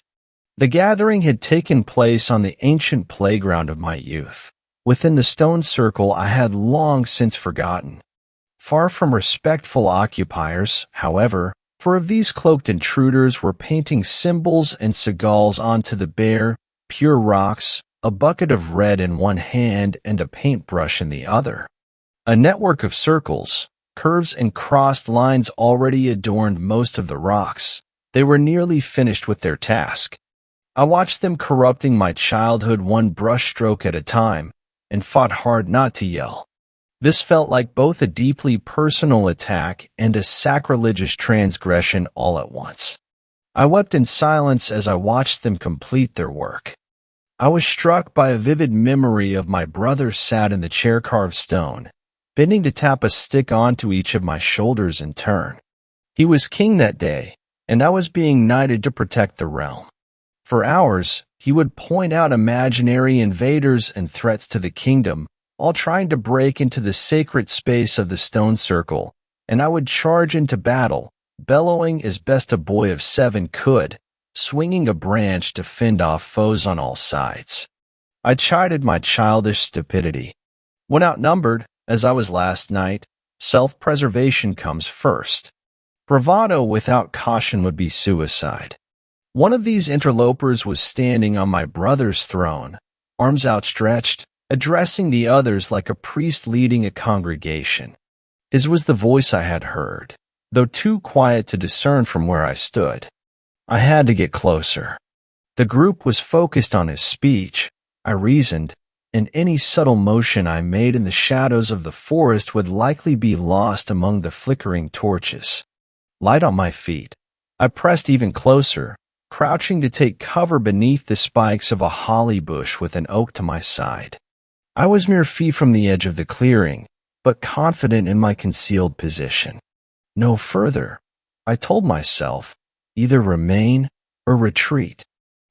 The gathering had taken place on the ancient playground of my youth, within the stone circle I had long since forgotten. Far from respectful occupiers, however, for of these cloaked intruders were painting symbols and sigils onto the bare, pure rocks, a bucket of red in one hand and a paintbrush in the other. A network of circles, curves and crossed lines already adorned most of the rocks. They were nearly finished with their task. I watched them corrupting my childhood one brushstroke at a time, and fought hard not to yell. This felt like both a deeply personal attack and a sacrilegious transgression all at once. I wept in silence as I watched them complete their work. I was struck by a vivid memory of my brother sat in the chair-carved stone, bending to tap a stick onto each of my shoulders in turn. He was king that day, and I was being knighted to protect the realm. For hours, he would point out imaginary invaders and threats to the kingdom, all trying to break into the sacred space of the stone circle, and I would charge into battle, bellowing as best a boy of 7 could, swinging a branch to fend off foes on all sides. I chided my childish stupidity. When outnumbered, as I was last night, self-preservation comes first. Bravado without caution would be suicide. One of these interlopers was standing on my brother's throne, arms outstretched, addressing the others like a priest leading a congregation. His was the voice I had heard, though too quiet to discern from where I stood. I had to get closer. The group was focused on his speech, I reasoned, and any subtle motion I made in the shadows of the forest would likely be lost among the flickering torches. Light on my feet, I pressed even closer, crouching to take cover beneath the spikes of a holly bush with an oak to my side. I was mere feet from the edge of the clearing, but confident in my concealed position. No further, I told myself, either remain or retreat.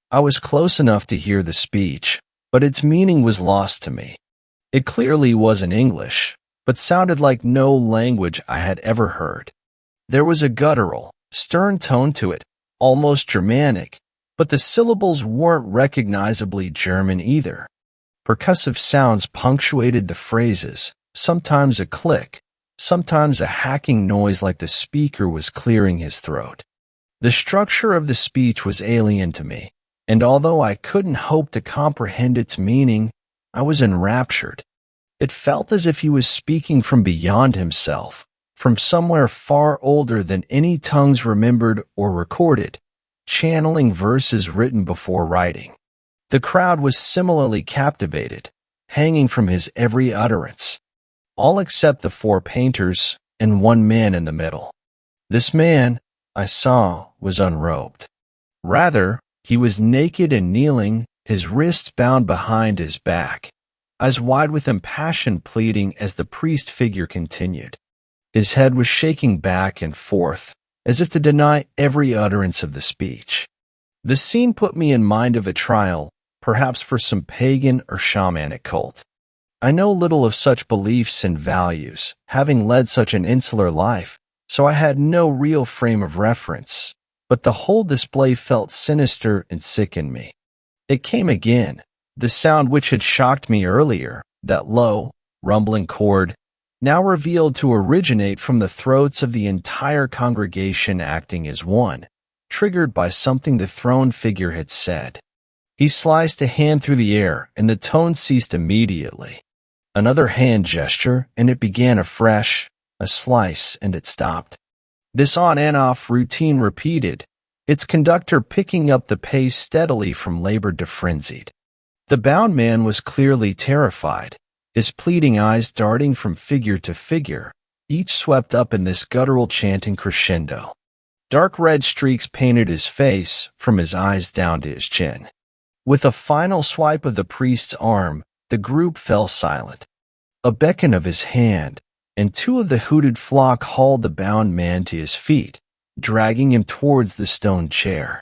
I was close enough to hear the speech, but its meaning was lost to me. It clearly wasn't English, but sounded like no language I had ever heard. There was a guttural, stern tone to it, almost Germanic, but the syllables weren't recognizably German either. Percussive sounds punctuated the phrases, sometimes a click, sometimes a hacking noise like the speaker was clearing his throat. The structure of the speech was alien to me, and although I couldn't hope to comprehend its meaning, I was enraptured. It felt as if he was speaking from beyond himself, from somewhere far older than any tongues remembered or recorded, channeling verses written before writing. The crowd was similarly captivated, hanging from his every utterance, all except the 4 painters and one man in the middle. This man, I saw, was unrobed. Rather, he was naked and kneeling, his wrists bound behind his back, eyes wide with impassioned pleading as the priest figure continued. His head was shaking back and forth, as if to deny every utterance of the speech. The scene put me in mind of a trial, perhaps for some pagan or shamanic cult. I know little of such beliefs and values, having led such an insular life, so I had no real frame of reference, but the whole display felt sinister and sickened me. It came again, the sound which had shocked me earlier, that low, rumbling chord, now revealed to originate from the throats of the entire congregation acting as one, triggered by something the throned figure had said. He sliced a hand through the air, and the tone ceased immediately. Another hand gesture, and it began afresh, a slice, and it stopped. This on and off routine repeated, its conductor picking up the pace steadily from labored to frenzied. The bound man was clearly terrified, his pleading eyes darting from figure to figure, each swept up in this guttural chanting crescendo. Dark red streaks painted his face, from his eyes down to his chin. With a final swipe of the priest's arm, the group fell silent. A beckon of his hand, and two of the hooted flock hauled the bound man to his feet, dragging him towards the stone chair.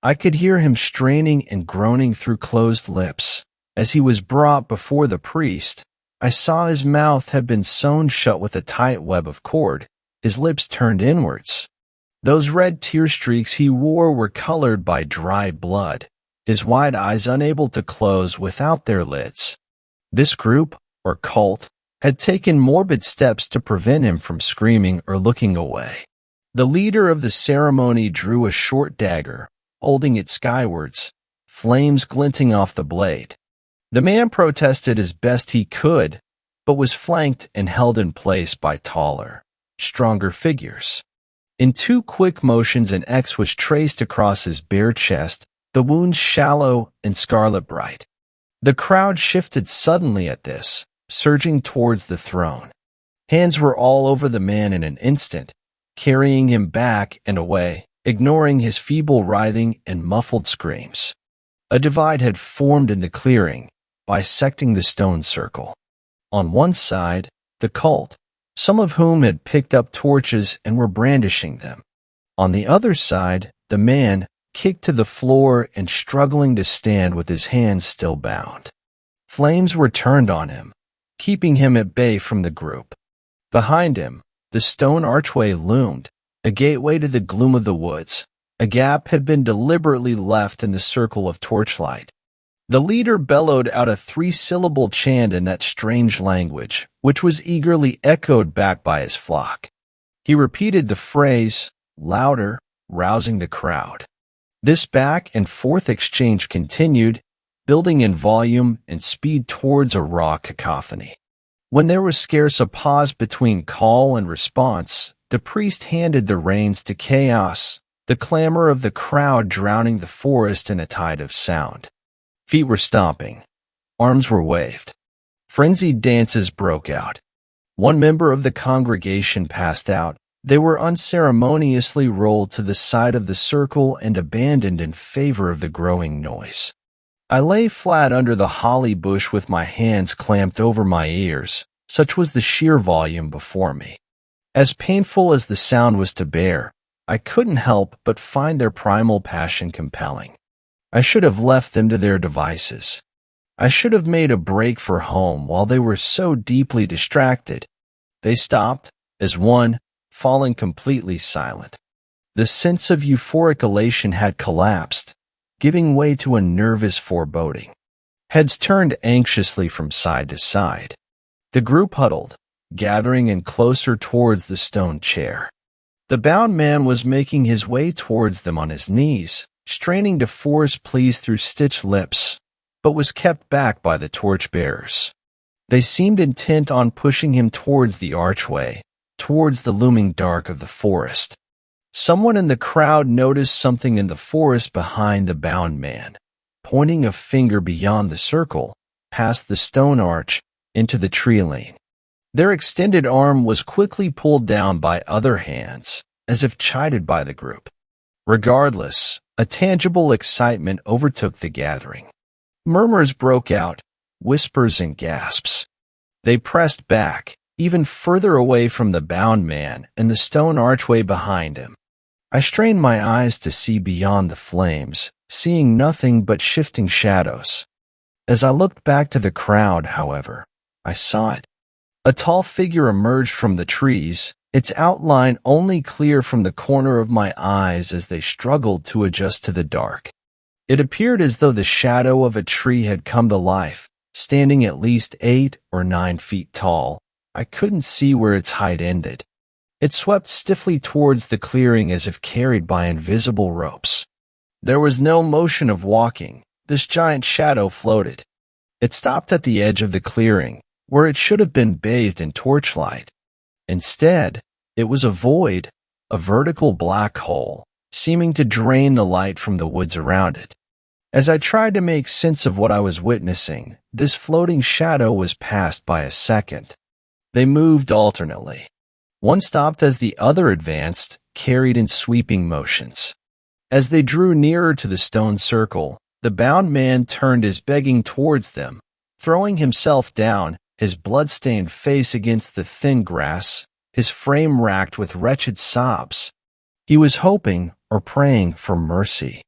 I could hear him straining and groaning through closed lips. As he was brought before the priest, I saw his mouth had been sewn shut with a tight web of cord, his lips turned inwards. Those red tear streaks he wore were colored by dried blood, his wide eyes unable to close without their lids. This group, or cult, had taken morbid steps to prevent him from screaming or looking away. The leader of the ceremony drew a short dagger, holding it skywards, flames glinting off the blade. The man protested as best he could, but was flanked and held in place by taller, stronger figures. In two quick motions an X was traced across his bare chest, the wounds shallow and scarlet bright. The crowd shifted suddenly at this, surging towards the throne. Hands were all over the man in an instant, carrying him back and away, ignoring his feeble writhing and muffled screams. A divide had formed in the clearing, bisecting the stone circle. On one side, the cult, some of whom had picked up torches and were brandishing them. On the other side, the man, kicked to the floor and struggling to stand with his hands still bound. Flames were turned on him, keeping him at bay from the group. Behind him, the stone archway loomed, a gateway to the gloom of the woods. A gap had been deliberately left in the circle of torchlight. The leader bellowed out a three-syllable chant in that strange language, which was eagerly echoed back by his flock. He repeated the phrase, louder, rousing the crowd. This back and forth exchange continued, building in volume and speed towards a raw cacophony. When there was scarce a pause between call and response, the priest handed the reins to chaos, the clamor of the crowd drowning the forest in a tide of sound. Feet were stomping. Arms were waved. Frenzied dances broke out. One member of the congregation passed out. They were unceremoniously rolled to the side of the circle and abandoned in favor of the growing noise. I lay flat under the holly bush with my hands clamped over my ears, such was the sheer volume before me. As painful as the sound was to bear, I couldn't help but find their primal passion compelling. I should have left them to their devices. I should have made a break for home while they were so deeply distracted. They stopped, as one, falling completely silent. The sense of euphoric elation had collapsed, giving way to a nervous foreboding. Heads turned anxiously from side to side. The group huddled, gathering in closer towards the stone chair. The bound man was making his way towards them on his knees, straining to force pleas through stitched lips, but was kept back by the torch-bearers. They seemed intent on pushing him towards the archway, towards the looming dark of the forest. Someone in the crowd noticed something in the forest behind the bound man, pointing a finger beyond the circle, past the stone arch, into the tree lane. Their extended arm was quickly pulled down by other hands, as if chided by the group. Regardless, a tangible excitement overtook the gathering. Murmurs broke out, whispers and gasps. They pressed back, even further away from the bound man and the stone archway behind him. I strained my eyes to see beyond the flames, seeing nothing but shifting shadows. As I looked back to the crowd, however, I saw it. A tall figure emerged from the trees, its outline only clear from the corner of my eyes as they struggled to adjust to the dark. It appeared as though the shadow of a tree had come to life, standing at least 8 or 9 feet tall. I couldn't see where its height ended. It swept stiffly towards the clearing as if carried by invisible ropes. There was no motion of walking. This giant shadow floated. It stopped at the edge of the clearing, where it should have been bathed in torchlight. Instead, it was a void, a vertical black hole, seeming to drain the light from the woods around it. As I tried to make sense of what I was witnessing, this floating shadow was passed by a second. They moved alternately. One stopped as the other advanced, carried in sweeping motions. As they drew nearer to the stone circle, the bound man turned his begging towards them, throwing himself down, his blood-stained face against the thin grass, his frame racked with wretched sobs. He was hoping or praying for mercy.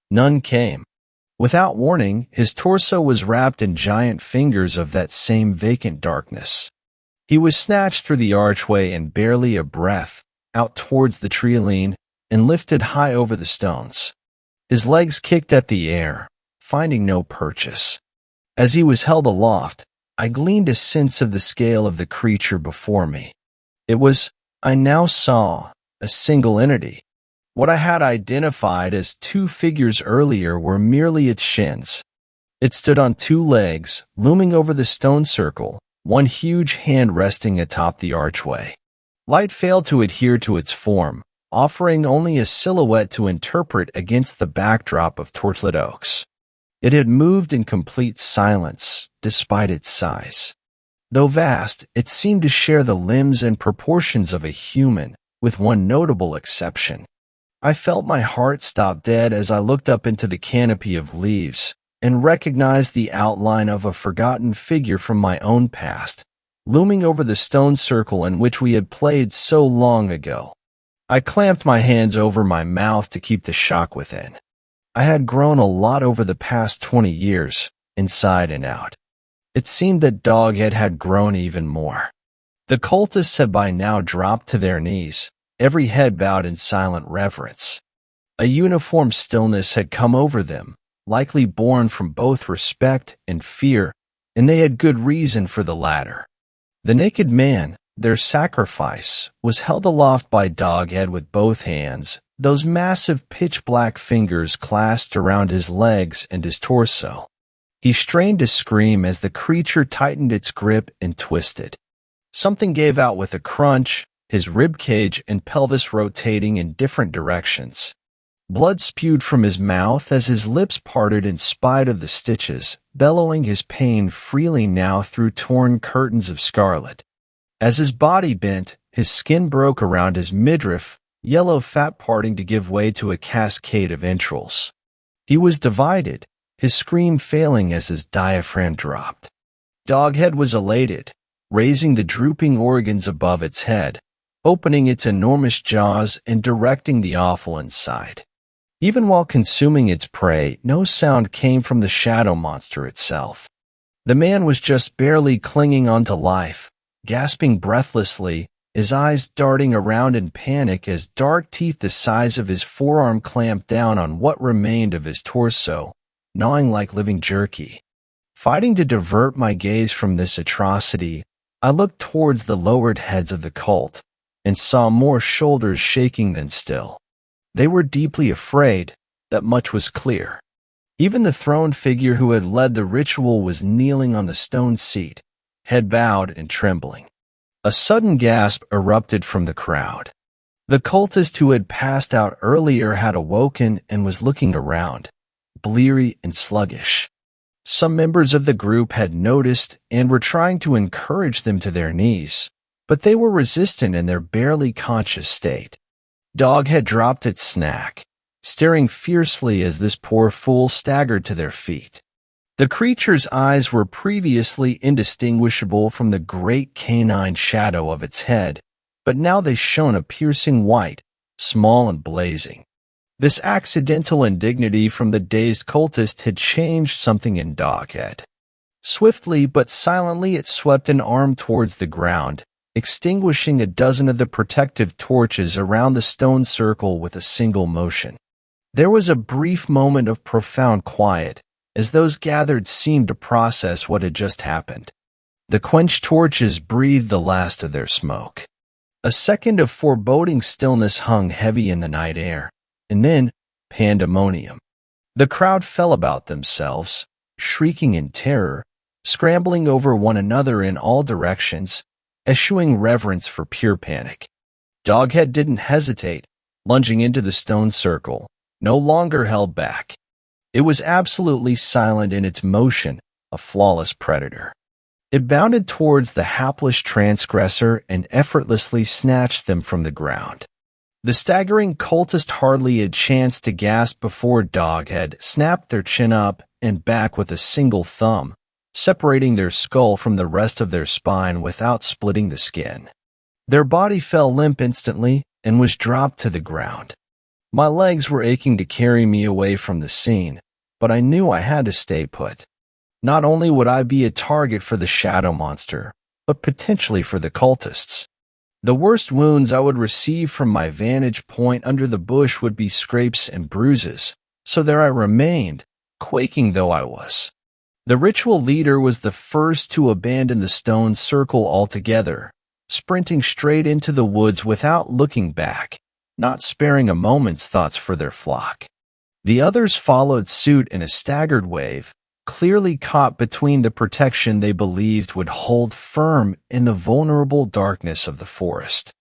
None came. Without warning, his torso was wrapped in giant fingers of that same vacant darkness. He was snatched through the archway and barely a breath, out towards the treeline, and lifted high over the stones. His legs kicked at the air, finding no purchase. As he was held aloft, I gleaned a sense of the scale of the creature before me. It was, I now saw, a single entity. What I had identified as 2 figures earlier were merely its shins. It stood on 2 legs, looming over the stone circle, one huge hand resting atop the archway. Light failed to adhere to its form, offering only a silhouette to interpret against the backdrop of torchlit oaks. It had moved in complete silence, despite its size. Though vast, it seemed to share the limbs and proportions of a human, with one notable exception. I felt my heart stop dead as I looked up into the canopy of leaves, and recognized the outline of a forgotten figure from my own past, looming over the stone circle in which we had played so long ago. I clamped my hands over my mouth to keep the shock within. I had grown a lot over the past 20 years, inside and out. It seemed that Doghead had grown even more. The cultists had by now dropped to their knees, every head bowed in silent reverence. A uniform stillness had come over them, likely born from both respect and fear, and they had good reason for the latter. The naked man, their sacrifice, was held aloft by Doghead with both hands, those massive pitch-black fingers clasped around his legs and his torso. He strained to scream as the creature tightened its grip and twisted. Something gave out with a crunch, his ribcage and pelvis rotating in different directions. Blood spewed from his mouth as his lips parted in spite of the stitches, bellowing his pain freely now through torn curtains of scarlet. As his body bent, his skin broke around his midriff, yellow fat parting to give way to a cascade of entrails. He was divided, his scream failing as his diaphragm dropped. Doghead was elated, raising the drooping organs above its head, opening its enormous jaws and directing the offal inside. Even while consuming its prey, no sound came from the shadow monster itself. The man was just barely clinging onto life, gasping breathlessly, his eyes darting around in panic as dark teeth the size of his forearm clamped down on what remained of his torso, gnawing like living jerky. Fighting to divert my gaze from this atrocity, I looked towards the lowered heads of the cult, and saw more shoulders shaking than still. They were deeply afraid, that much was clear. Even the throned figure who had led the ritual was kneeling on the stone seat, head bowed and trembling. A sudden gasp erupted from the crowd. The cultist who had passed out earlier had awoken and was looking around, bleary and sluggish. Some members of the group had noticed and were trying to encourage them to their knees, but they were resistant in their barely conscious state. Doghead dropped its snack, staring fiercely as this poor fool staggered to their feet. The creature's eyes were previously indistinguishable from the great canine shadow of its head, but now they shone a piercing white, small and blazing. This accidental indignity from the dazed cultist had changed something in Doghead. Swiftly but silently it swept an arm towards the ground, extinguishing a dozen of the protective torches around the stone circle with a single motion. There was a brief moment of profound quiet, as those gathered seemed to process what had just happened. The quenched torches breathed the last of their smoke. A second of foreboding stillness hung heavy in the night air, and then pandemonium. The crowd fell about themselves, shrieking in terror, scrambling over one another in all directions, eschewing reverence for pure panic. Doghead didn't hesitate, lunging into the stone circle, no longer held back. It was absolutely silent in its motion, a flawless predator. It bounded towards the hapless transgressor and effortlessly snatched them from the ground. The staggering cultist hardly had chance to gasp before Doghead snapped their chin up and back with a single thumb, separating their skull from the rest of their spine without splitting the skin. Their body fell limp instantly and was dropped to the ground. My legs were aching to carry me away from the scene, but I knew I had to stay put. Not only would I be a target for the shadow monster, but potentially for the cultists. The worst wounds I would receive from my vantage point under the bush would be scrapes and bruises, so there I remained, quaking though I was. The ritual leader was the first to abandon the stone circle altogether, sprinting straight into the woods without looking back, not sparing a moment's thoughts for their flock. The others followed suit in a staggered wave, clearly caught between the protection they believed would hold firm in the vulnerable darkness of the forest.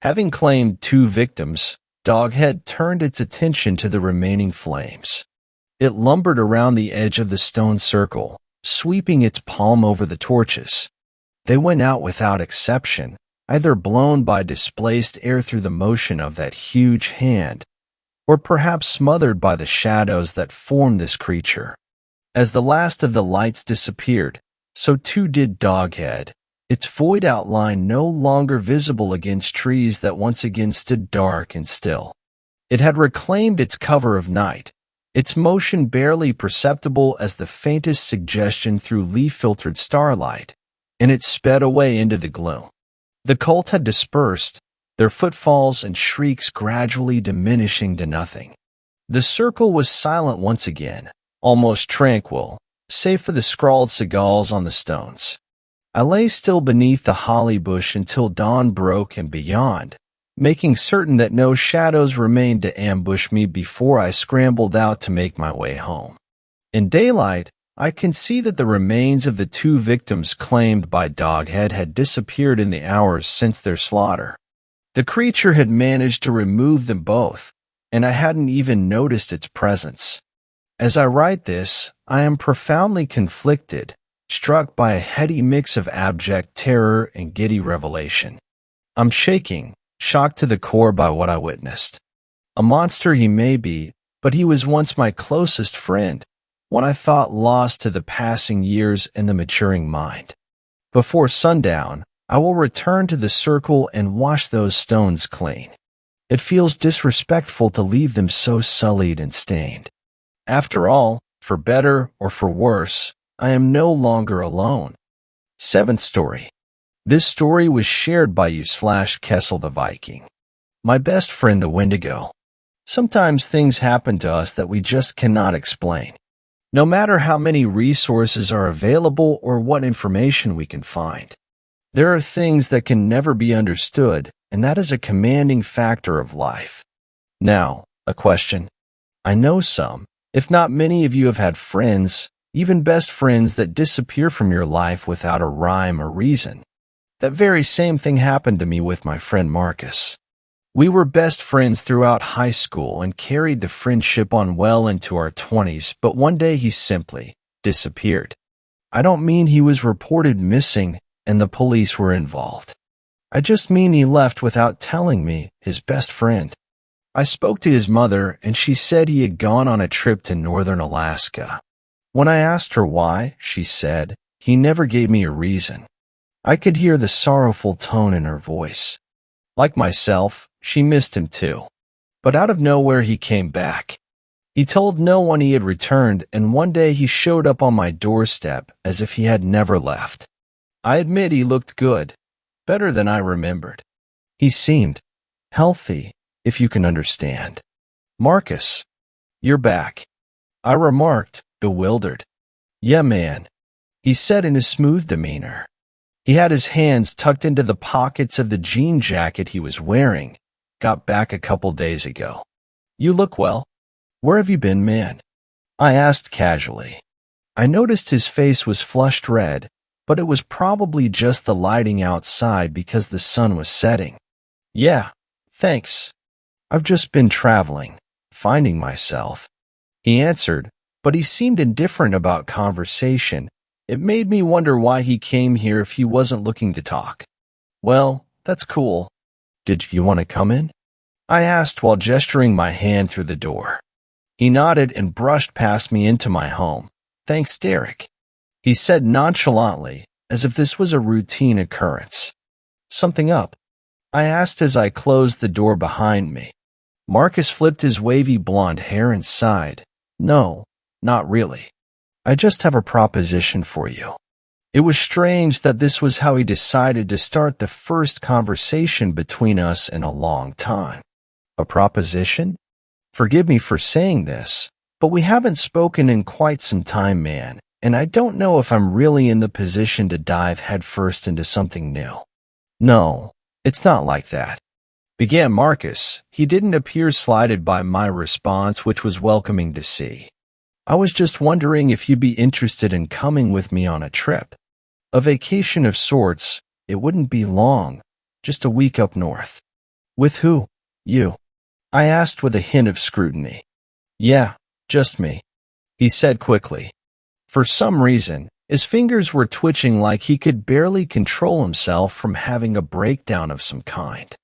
Having claimed 2 victims, Doghead turned its attention to the remaining flames. It lumbered around the edge of the stone circle, sweeping its palm over the torches. They went out without exception, either blown by displaced air through the motion of that huge hand, or perhaps smothered by the shadows that formed this creature. As the last of the lights disappeared, so too did Doghead, its void outline no longer visible against trees that once again stood dark and still. It had reclaimed its cover of night, its motion barely perceptible as the faintest suggestion through leaf-filtered starlight, and it sped away into the gloom. The cult had dispersed, their footfalls and shrieks gradually diminishing to nothing. The circle was silent once again, almost tranquil, save for the scrawled sigils on the stones. I lay still beneath the holly bush until dawn broke and beyond, making certain that no shadows remained to ambush me before I scrambled out to make my way home. In daylight, I can see that the remains of the 2 victims claimed by Doghead had disappeared in the hours since their slaughter. The creature had managed to remove them both, and I hadn't even noticed its presence. As I write this, I am profoundly conflicted, struck by a heady mix of abject terror and giddy revelation. I'm shaking, shocked to the core by what I witnessed. A monster he may be, but he was once my closest friend, one I thought lost to the passing years and the maturing mind. Before sundown, I will return to the circle and wash those stones clean. It feels disrespectful to leave them so sullied and stained. After all, for better or for worse, I am no longer alone. 7th story. This story was shared by you/Kessel the Viking. My best friend the Wendigo. Sometimes things happen to us that we just cannot explain. No matter how many resources are available or what information we can find. There are things that can never be understood, and that is a commanding factor of life. Now, a question. I know some, if not many of you have had friends, even best friends that disappear from your life without a rhyme or reason. That very same thing happened to me with my friend Marcus. We were best friends throughout high school and carried the friendship on well into our 20s, but one day he simply disappeared. I don't mean he was reported missing and the police were involved. I just mean he left without telling me, his best friend. I spoke to his mother and she said he had gone on a trip to northern Alaska. When I asked her why, she said, he never gave me a reason. I could hear the sorrowful tone in her voice. Like myself, she missed him too. But out of nowhere he came back. He told no one he had returned, and one day he showed up on my doorstep as if he had never left. I admit he looked good, better than I remembered. He seemed healthy, if you can understand. "Marcus, you're back," I remarked, bewildered. "Yeah, man," he said in a smooth demeanor. He had his hands tucked into the pockets of the jean jacket he was wearing. "Got back a couple days ago. You look well. Where have you been, man?" I asked casually. I noticed his face was flushed red, but it was probably just the lighting outside because the sun was setting. "Yeah, thanks. I've just been traveling, finding myself," he answered, but he seemed indifferent about conversation. It made me wonder why he came here if he wasn't looking to talk. "Well, that's cool. Did you want to come in?" I asked while gesturing my hand through the door. He nodded and brushed past me into my home. "Thanks, Derek," he said nonchalantly, as if this was a routine occurrence. "Something up?" I asked as I closed the door behind me. Marcus flipped his wavy blonde hair and sighed. "No, not really. I just have a proposition for you." It was strange that this was how he decided to start the first conversation between us in a long time. A proposition? Forgive me for saying this, but we haven't spoken in quite some time, man, and I don't know if I'm really in the position to dive headfirst into something new. "No, it's not like that," began Marcus. He didn't appear slighted by my response, which was welcoming to see. "I was just wondering if you'd be interested in coming with me on a trip. A vacation of sorts. It wouldn't be long, just a week up north." "With who?" "You," I asked with a hint of scrutiny. "Yeah, just me," he said quickly. For some reason, his fingers were twitching like he could barely control himself from having a breakdown of some kind.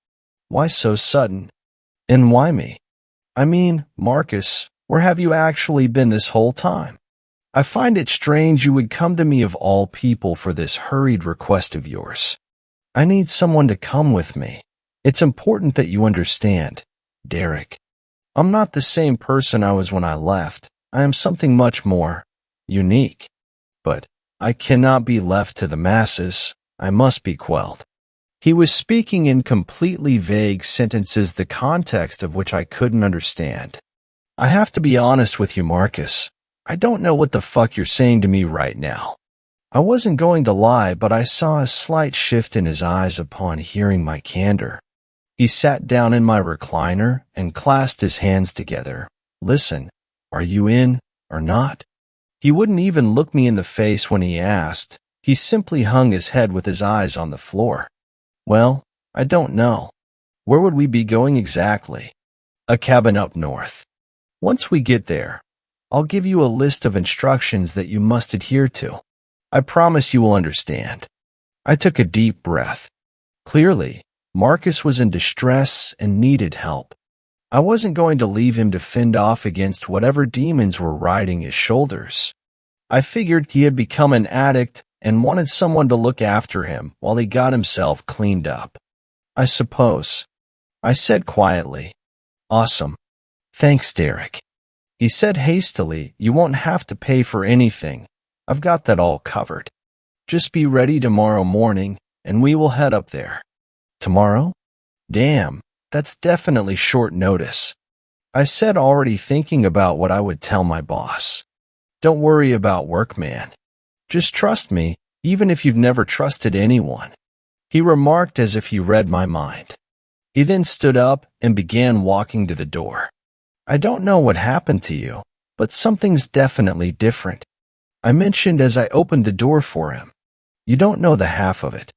"Why so sudden? And why me? I mean, Marcus, where have you actually been this whole time? I find it strange you would come to me of all people for this hurried request of yours. I need someone to come with me. It's important that you understand, Derek. I'm not the same person I was when I left. I am something much more unique. But I cannot be left to the masses. I must be quelled." He was speaking in completely vague sentences, the context of which I couldn't understand. "I have to be honest with you, Marcus. I don't know what the fuck you're saying to me right now." I wasn't going to lie, but I saw a slight shift in his eyes upon hearing my candor. He sat down in my recliner and clasped his hands together. "Listen, are you in or not?" He wouldn't even look me in the face when he asked. He simply hung his head with his eyes on the floor. "Well, I don't know. Where would we be going exactly?" "A cabin up north. Once we get there, I'll give you a list of instructions that you must adhere to. I promise you will understand." I took a deep breath. Clearly, Marcus was in distress and needed help. I wasn't going to leave him to fend off against whatever demons were riding his shoulders. I figured he had become an addict and wanted someone to look after him while he got himself cleaned up. "I suppose," I said quietly. "Awesome. Thanks, Derek," he said hastily. "You won't have to pay for anything. I've got that all covered. Just be ready tomorrow morning, and we will head up there." "Tomorrow? Damn, that's definitely short notice," I said, already thinking about what I would tell my boss. "Don't worry about work, man. Just trust me, even if you've never trusted anyone," he remarked as if he read my mind. He then stood up and began walking to the door. "I don't know what happened to you, but something's definitely different," I mentioned as I opened the door for him. "You don't know the half of it,"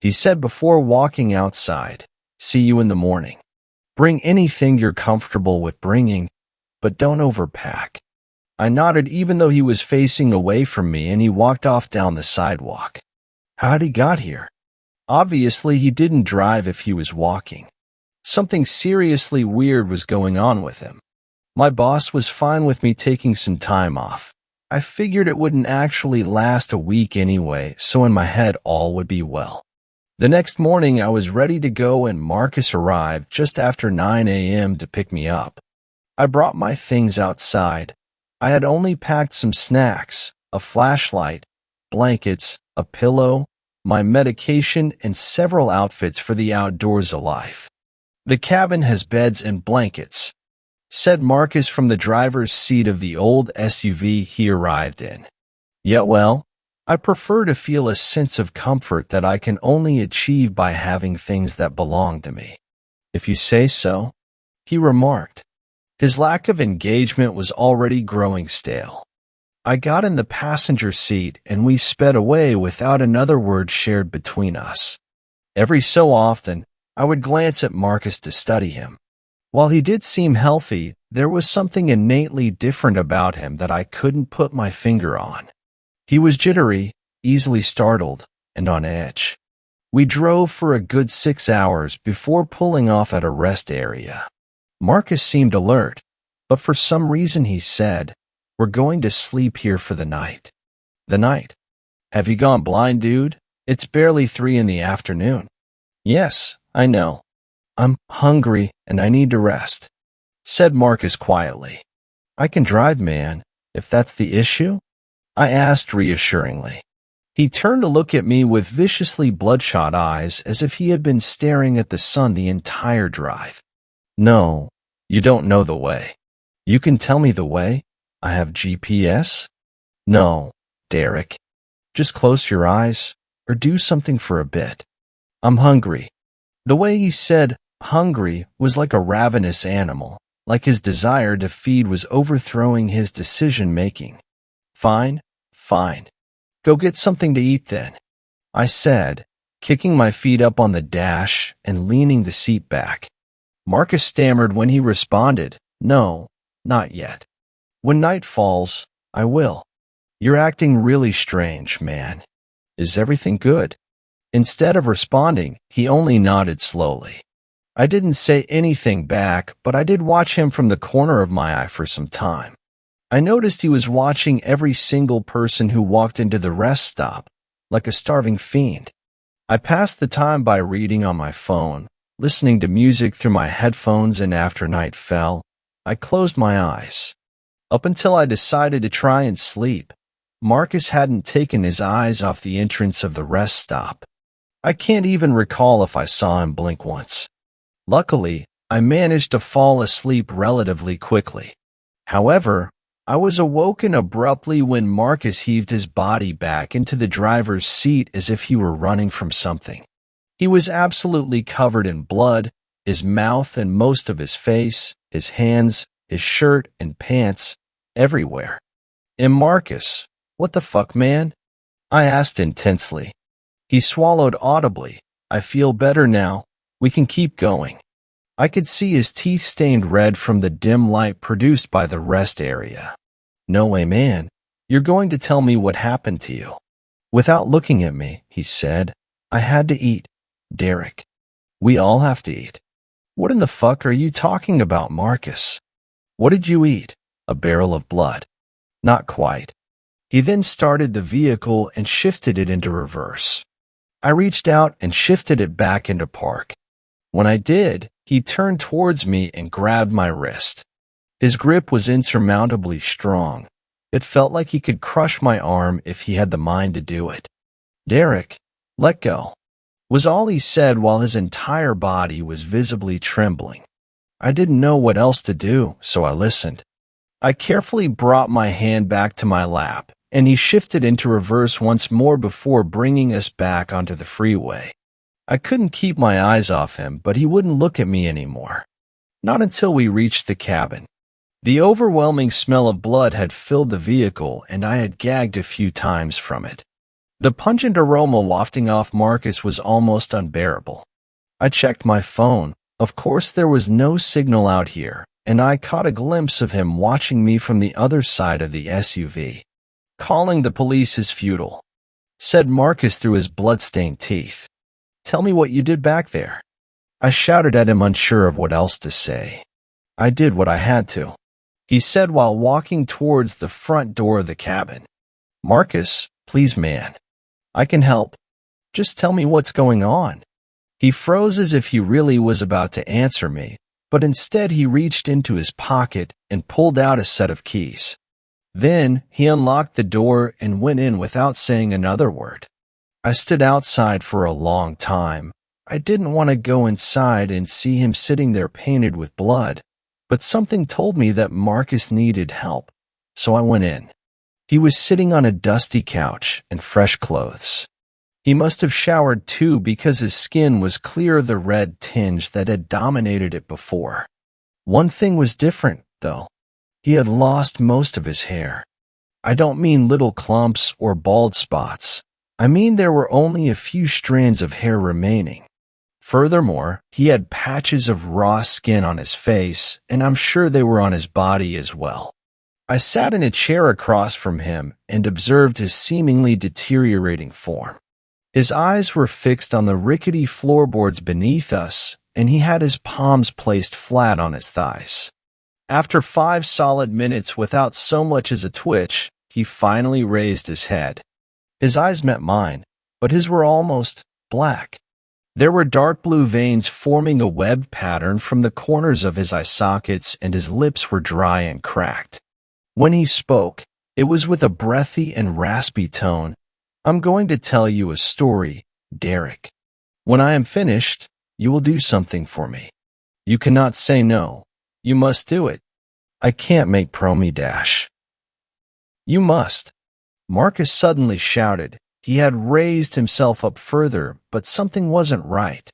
he said before walking outside. "See you in the morning. Bring anything you're comfortable with bringing, but don't overpack." I nodded even though he was facing away from me, and he walked off down the sidewalk. How'd he got here? Obviously, he didn't drive if he was walking. Something seriously weird was going on with him. My boss was fine with me taking some time off. I figured it wouldn't actually last a week anyway, so in my head all would be well. The next morning, I was ready to go and Marcus arrived just after 9 a.m. to pick me up. I brought my things outside. I had only packed some snacks, a flashlight, blankets, a pillow, my medication, and several outfits for the outdoors alive. The cabin has beds and blankets, said Marcus from the driver's seat of the old SUV he arrived in. Yet, well, I prefer to feel a sense of comfort that I can only achieve by having things that belong to me. If you say so, he remarked. His lack of engagement was already growing stale. I got in the passenger seat and we sped away without another word shared between us. Every so often, I would glance at Marcus to study him. While he did seem healthy, there was something innately different about him that I couldn't put my finger on. He was jittery, easily startled, and on edge. We drove for a good 6 hours before pulling off at a rest area. Marcus seemed alert, but for some reason he said, "We're going to sleep here for the night." The night? Have you gone blind, dude? It's barely 3 in the afternoon. Yes, I know. I'm hungry and I need to rest, said Marcus quietly. I can drive, man, if that's the issue, I asked reassuringly. He turned to look at me with viciously bloodshot eyes as if he had been staring at the sun the entire drive. No, you don't know the way. You can tell me the way? I have GPS? No, Derek. Just close your eyes or do something for a bit. I'm hungry. The way he said hungry was like a ravenous animal, like his desire to feed was overthrowing his decision-making. Fine. Go get something to eat then, I said, kicking my feet up on the dash and leaning the seat back. Marcus stammered when he responded, "No, not yet. When night falls, I will." You're acting really strange, man. Is everything good? Instead of responding, he only nodded slowly. I didn't say anything back, but I did watch him from the corner of my eye for some time. I noticed he was watching every single person who walked into the rest stop, like a starving fiend. I passed the time by reading on my phone, listening to music through my headphones, and after night fell, I closed my eyes. Up until I decided to try and sleep, Marcus hadn't taken his eyes off the entrance of the rest stop. I can't even recall if I saw him blink once. Luckily, I managed to fall asleep relatively quickly. However, I was awoken abruptly when Marcus heaved his body back into the driver's seat as if he were running from something. He was absolutely covered in blood, his mouth and most of his face, his hands, his shirt and pants, everywhere. And Marcus, what the fuck, man? I asked intensely. He swallowed audibly. I feel better now. We can keep going. I could see his teeth stained red from the dim light produced by the rest area. No way, man. You're going to tell me what happened to you. Without looking at me, he said, I had to eat, Derek. We all have to eat. What in the fuck are you talking about, Marcus? What did you eat? A barrel of blood. Not quite. He then started the vehicle and shifted it into reverse. I reached out and shifted it back into park. When I did, he turned towards me and grabbed my wrist. His grip was insurmountably strong. It felt like he could crush my arm if he had the mind to do it. Derek, let go, was all he said while his entire body was visibly trembling. I didn't know what else to do, so I listened. I carefully brought my hand back to my lap, and he shifted into reverse once more before bringing us back onto the freeway. I couldn't keep my eyes off him, but he wouldn't look at me anymore. Not until we reached the cabin. The overwhelming smell of blood had filled the vehicle, and I had gagged a few times from it. The pungent aroma wafting off Marcus was almost unbearable. I checked my phone. Of course, there was no signal out here, and I caught a glimpse of him watching me from the other side of the SUV. Calling the police is futile, said Marcus through his blood-stained teeth. Tell me what you did back there. I shouted at him, unsure of what else to say. I did what I had to, he said while walking towards the front door of the cabin. Marcus, please, man. I can help. Just tell me what's going on." He froze as if he really was about to answer me, but instead he reached into his pocket and pulled out a set of keys. Then he unlocked the door and went in without saying another word. I stood outside for a long time. I didn't want to go inside and see him sitting there painted with blood, but something told me that Marcus needed help, so I went in. He was sitting on a dusty couch in fresh clothes. He must have showered too because his skin was clear of the red tinge that had dominated it before. One thing was different, though. He had lost most of his hair. I don't mean little clumps or bald spots. I mean there were only a few strands of hair remaining. Furthermore, he had patches of raw skin on his face, and I'm sure they were on his body as well. I sat in a chair across from him and observed his seemingly deteriorating form. His eyes were fixed on the rickety floorboards beneath us, and he had his palms placed flat on his thighs. After 5 solid minutes without so much as a twitch, he finally raised his head. His eyes met mine, but his were almost black. There were dark blue veins forming a webbed pattern from the corners of his eye sockets, and his lips were dry and cracked. When he spoke, it was with a breathy and raspy tone. "I'm going to tell you a story, Derek. When I am finished, you will do something for me. You cannot say no. You must do it. I can't make Promi dash. You must." Marcus suddenly shouted. He had raised himself up further, but something wasn't right.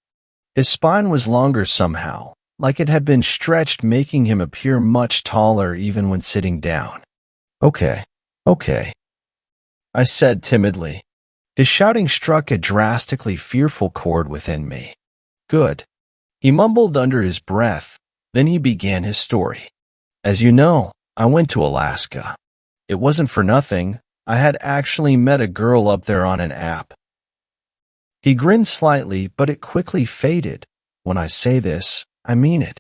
His spine was longer somehow, like it had been stretched, making him appear much taller even when sitting down. Okay, I said timidly. His shouting struck a drastically fearful chord within me. Good. He mumbled under his breath, then he began his story. As you know, I went to Alaska. It wasn't for nothing. I had actually met a girl up there on an app. He grinned slightly, but it quickly faded. When I say this, I mean it.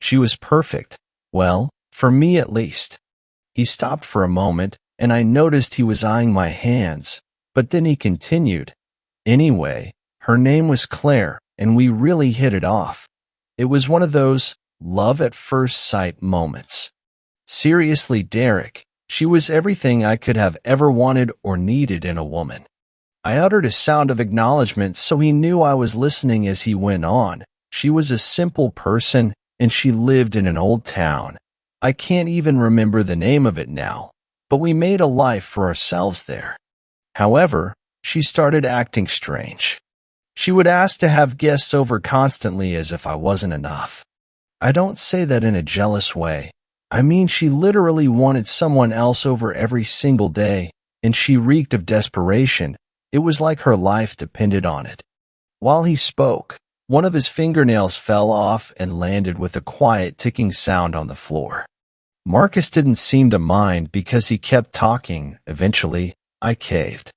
She was perfect. Well, for me at least. He stopped for a moment, and I noticed he was eyeing my hands, but then he continued. Anyway, her name was Claire, and we really hit it off. It was one of those love at first sight moments. Seriously, Derek, she was everything I could have ever wanted or needed in a woman. I uttered a sound of acknowledgement so he knew I was listening as he went on. She was a simple person, and she lived in an old town. I can't even remember the name of it now, but we made a life for ourselves there. However, she started acting strange. She would ask to have guests over constantly as if I wasn't enough. I don't say that in a jealous way. I mean, she literally wanted someone else over every single day, and she reeked of desperation. It was like her life depended on it. While he spoke, one of his fingernails fell off and landed with a quiet ticking sound on the floor. Marcus didn't seem to mind because he kept talking. Eventually, I caved.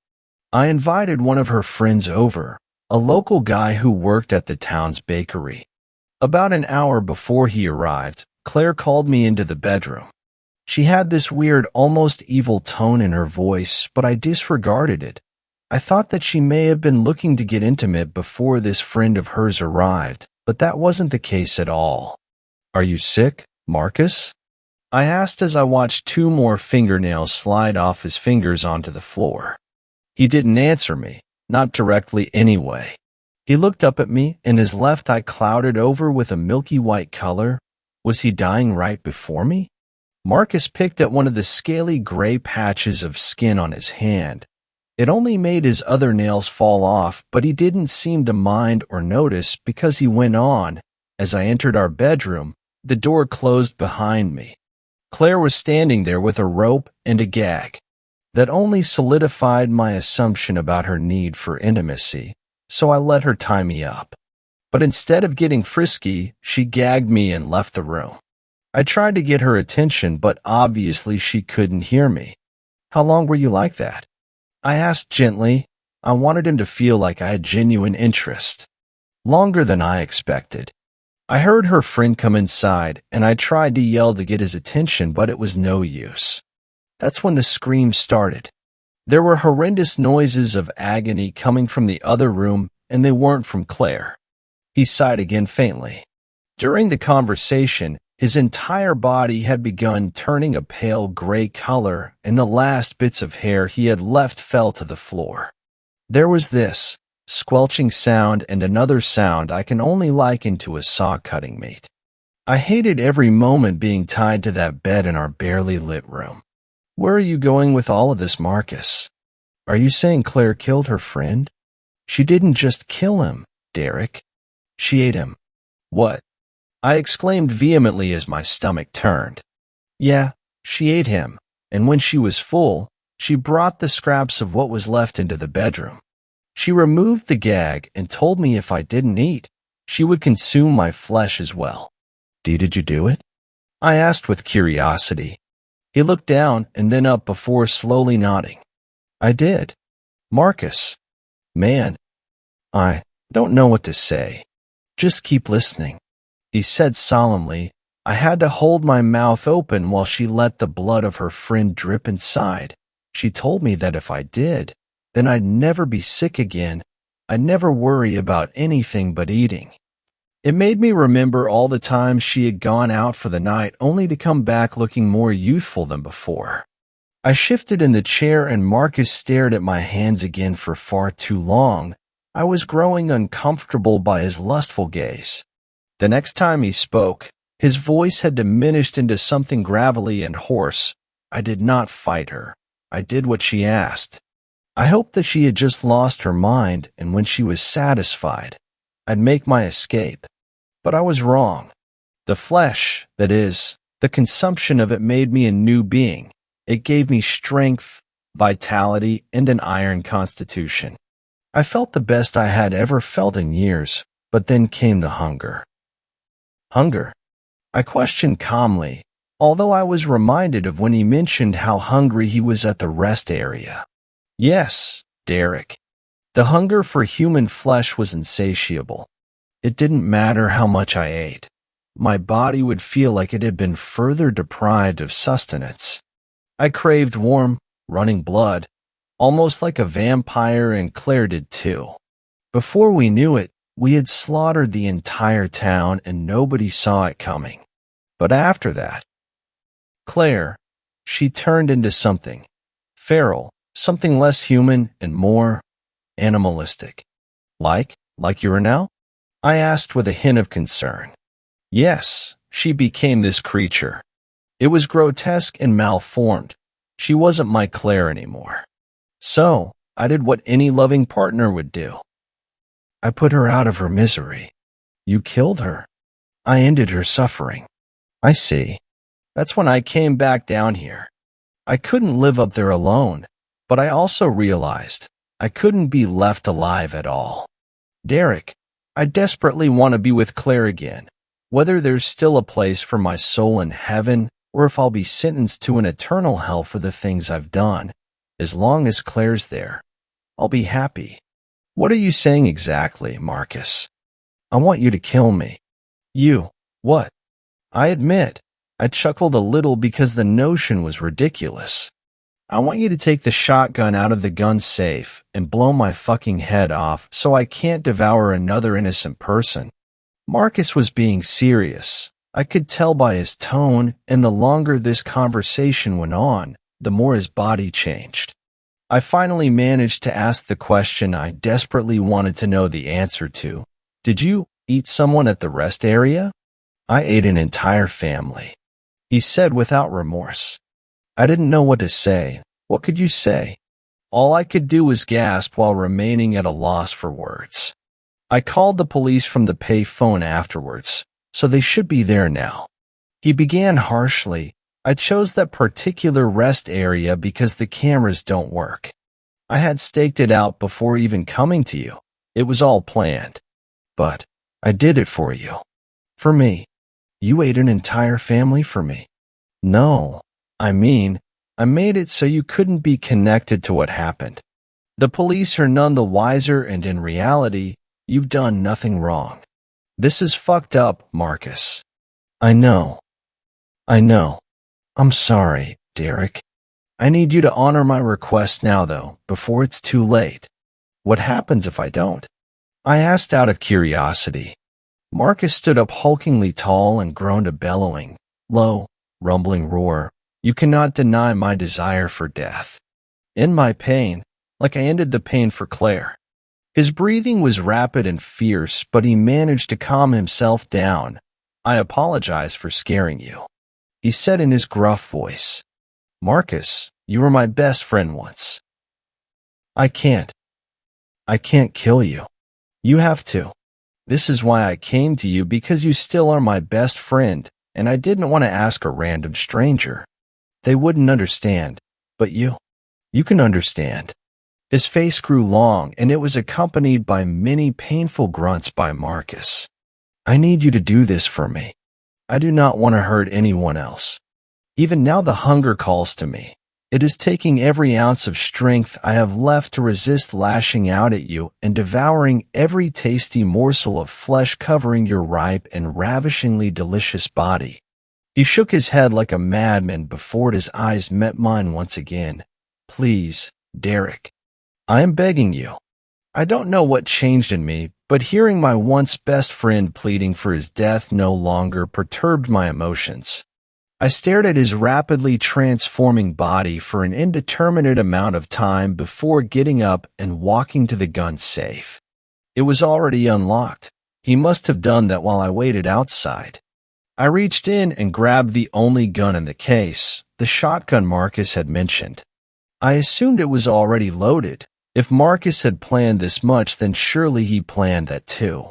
I invited one of her friends over, a local guy who worked at the town's bakery. About an hour before he arrived, Claire called me into the bedroom. She had this weird, almost evil tone in her voice, but I disregarded it. I thought that she may have been looking to get intimate before this friend of hers arrived, but that wasn't the case at all. "Are you sick, Marcus?" I asked as I watched 2 more fingernails slide off his fingers onto the floor. He didn't answer me, not directly anyway. He looked up at me, and his left eye clouded over with a milky white color. Was he dying right before me? Marcus picked at one of the scaly gray patches of skin on his hand. It only made his other nails fall off, but he didn't seem to mind or notice because he went on. As I entered our bedroom, the door closed behind me. Claire was standing there with a rope and a gag. That only solidified my assumption about her need for intimacy, so I let her tie me up. But instead of getting frisky, she gagged me and left the room. I tried to get her attention, but obviously she couldn't hear me. "How long were you like that?" I asked gently. I wanted him to feel like I had genuine interest. "Longer than I expected." I heard her friend come inside, and I tried to yell to get his attention, but it was no use. That's when the screams started. There were horrendous noises of agony coming from the other room, and they weren't from Claire. He sighed again faintly. During the conversation, his entire body had begun turning a pale gray color, and the last bits of hair he had left fell to the floor. There was this squelching sound and another sound I can only liken to a saw cutting meat. I hated every moment being tied to that bed in our barely lit room. Where are you going with all of this, Marcus? Are you saying Claire killed her friend? She didn't just kill him, Derek. She ate him. What? I exclaimed vehemently as my stomach turned. Yeah, she ate him, and when she was full, she brought the scraps of what was left into the bedroom. She removed the gag and told me if I didn't eat, she would consume my flesh as well. Did you do it? I asked with curiosity. He looked down and then up before slowly nodding. I did. Marcus. Man, I don't know what to say. Just keep listening. He said solemnly. I had to hold my mouth open while she let the blood of her friend drip inside. She told me that if I did, then I'd never be sick again. I'd never worry about anything but eating. It made me remember all the times she had gone out for the night only to come back looking more youthful than before. I shifted in the chair and Marcus stared at my hands again for far too long. I was growing uncomfortable by his lustful gaze. The next time he spoke, his voice had diminished into something gravelly and hoarse. I did not fight her. I did what she asked. I hoped that she had just lost her mind, and when she was satisfied, I'd make my escape. But I was wrong. The flesh, that is, the consumption of it made me a new being. It gave me strength, vitality, and an iron constitution. I felt the best I had ever felt in years, but then came the hunger. Hunger? I questioned calmly, although I was reminded of when he mentioned how hungry he was at the rest area. Yes, Derek. The hunger for human flesh was insatiable. It didn't matter how much I ate. My body would feel like it had been further deprived of sustenance. I craved warm, running blood, almost like a vampire, and Claire did too. Before we knew it, we had slaughtered the entire town and nobody saw it coming. But after that, Claire, she turned into something feral, something less human and more animalistic. Like you are now? I asked with a hint of concern. Yes, she became this creature. It was grotesque and malformed. She wasn't my Claire anymore. So, I did what any loving partner would do. I put her out of her misery. You killed her. I ended her suffering. I see. That's when I came back down here. I couldn't live up there alone, but I also realized I couldn't be left alive at all. Derek, I desperately want to be with Claire again, whether there's still a place for my soul in heaven or if I'll be sentenced to an eternal hell for the things I've done. As long as Claire's there, I'll be happy. What are you saying exactly, Marcus? I want you to kill me. You, what? I admit, I chuckled a little because the notion was ridiculous. I want you to take the shotgun out of the gun safe and blow my fucking head off so I can't devour another innocent person. Marcus was being serious. I could tell by his tone, and the longer this conversation went on, the more his body changed. I finally managed to ask the question I desperately wanted to know the answer to. Did you eat someone at the rest area? I ate an entire family, he said without remorse. I didn't know what to say. What could you say? All I could do was gasp while remaining at a loss for words. I called the police from the pay phone afterwards, so they should be there now. He began harshly. I chose that particular rest area because the cameras don't work. I had staked it out before even coming to you. It was all planned. But I did it for you. For me. You ate an entire family for me. No, I mean, I made it so you couldn't be connected to what happened. The police are none the wiser, and in reality, you've done nothing wrong. This is fucked up, Marcus. I know. I'm sorry, Derek. I need you to honor my request now, though, before it's too late. What happens if I don't? I asked out of curiosity. Marcus stood up hulkingly tall and groaned a bellowing, low, rumbling roar. You cannot deny my desire for death. In my pain, like I ended the pain for Claire. His breathing was rapid and fierce, but he managed to calm himself down. I apologize for scaring you, he said in his gruff voice. Marcus, you were my best friend once. I can't kill you. You have to. This is why I came to you, because you still are my best friend, and I didn't want to ask a random stranger. They wouldn't understand, but you can understand. His face grew long, and it was accompanied by many painful grunts by Marcus. I need you to do this for me. I do not want to hurt anyone else. Even now the hunger calls to me. It is taking every ounce of strength I have left to resist lashing out at you and devouring every tasty morsel of flesh covering your ripe and ravishingly delicious body. He shook his head like a madman before his eyes met mine once again. Please, Derek. I am begging you. I don't know what changed in me, but hearing my once best friend pleading for his death no longer perturbed my emotions. I stared at his rapidly transforming body for an indeterminate amount of time before getting up and walking to the gun safe. It was already unlocked. He must have done that while I waited outside. I reached in and grabbed the only gun in the case, the shotgun Marcus had mentioned. I assumed it was already loaded. If Marcus had planned this much, then surely he planned that too.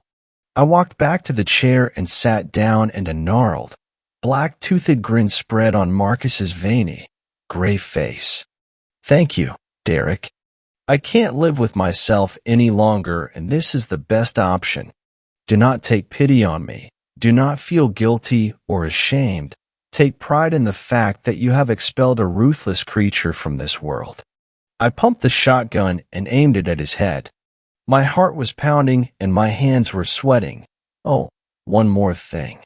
I walked back to the chair and sat down, and a gnarled, black-toothed grin spread on Marcus's veiny, gray face. Thank you, Derek. I can't live with myself any longer, and this is the best option. Do not take pity on me. Do not feel guilty or ashamed. Take pride in the fact that you have expelled a ruthless creature from this world. I pumped the shotgun and aimed it at his head. My heart was pounding and my hands were sweating. Oh, one more thing,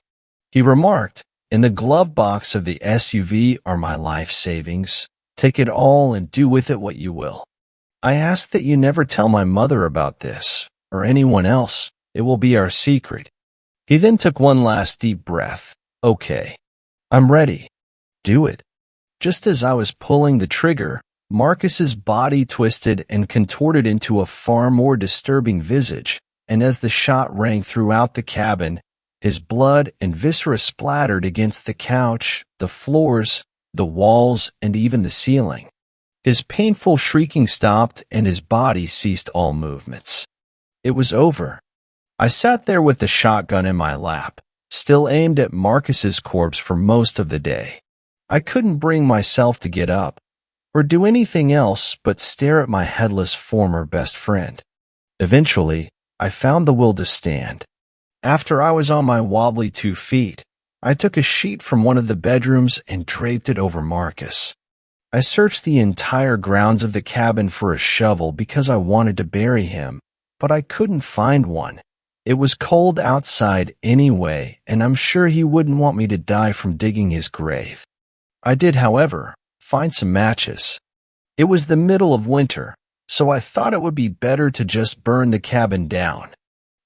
he remarked. In the glove box of the SUV are my life savings. Take it all and do with it what you will. I ask that you never tell my mother about this, or anyone else. It will be our secret. He then took one last deep breath. Okay, I'm ready. Do it. Just as I was pulling the trigger, Marcus's body twisted and contorted into a far more disturbing visage, and as the shot rang throughout the cabin, his blood and viscera splattered against the couch, the floors, the walls, and even the ceiling. His painful shrieking stopped, and his body ceased all movements. It was over. I sat there with the shotgun in my lap, still aimed at Marcus's corpse for most of the day. I couldn't bring myself to get up, or do anything else but stare at my headless former best friend. Eventually, I found the will to stand. After I was on my wobbly 2 feet, I took a sheet from one of the bedrooms and draped it over Marcus. I searched the entire grounds of the cabin for a shovel because I wanted to bury him, but I couldn't find one. It was cold outside anyway, and I'm sure he wouldn't want me to die from digging his grave. I did, however, find some matches. It was the middle of winter, so I thought it would be better to just burn the cabin down.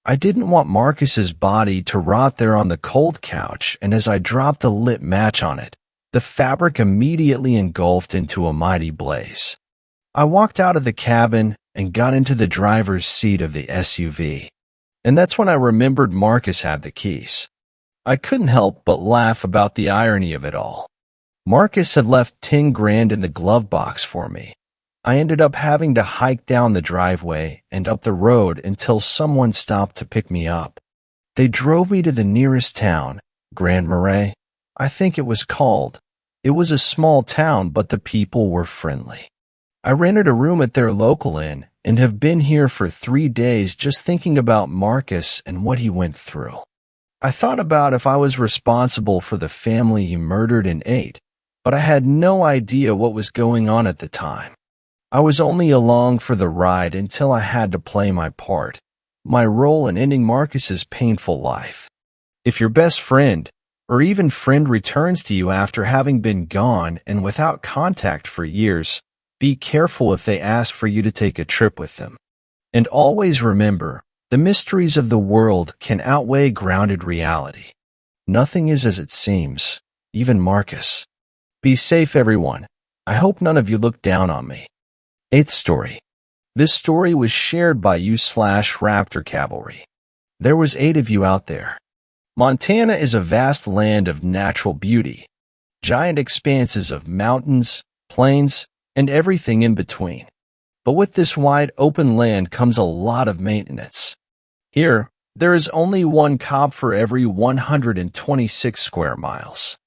I didn't want Marcus's body to rot there on the cold couch, and as I dropped a lit match on it, the fabric immediately engulfed into a mighty blaze. I walked out of the cabin and got into the driver's seat of the SUV, and that's when I remembered Marcus had the keys. I couldn't help but laugh about the irony of it all. Marcus had left 10 grand in the glove box for me. I ended up having to hike down the driveway and up the road until someone stopped to pick me up. They drove me to the nearest town, Grand Marais, I think it was called. It was a small town, but the people were friendly. I rented a room at their local inn and have been here for 3 days just thinking about Marcus and what he went through. I thought about if I was responsible for the family he murdered and ate, but I had no idea what was going on at the time. I was only along for the ride until I had to play my part, my role in ending Marcus's painful life. If your best friend, or even friend returns to you after having been gone and without contact for years, be careful if they ask for you to take a trip with them. And always remember, the mysteries of the world can outweigh grounded reality. Nothing is as it seems, even Marcus. Be safe, everyone. I hope none of you look down on me. 8th story. This story was shared by you/Raptor Cavalry. There was 8 of you out there. Montana is a vast land of natural beauty, giant expanses of mountains, plains, and everything in between. But with this wide open land comes a lot of maintenance. Here, there is only one cop for every 126 square miles.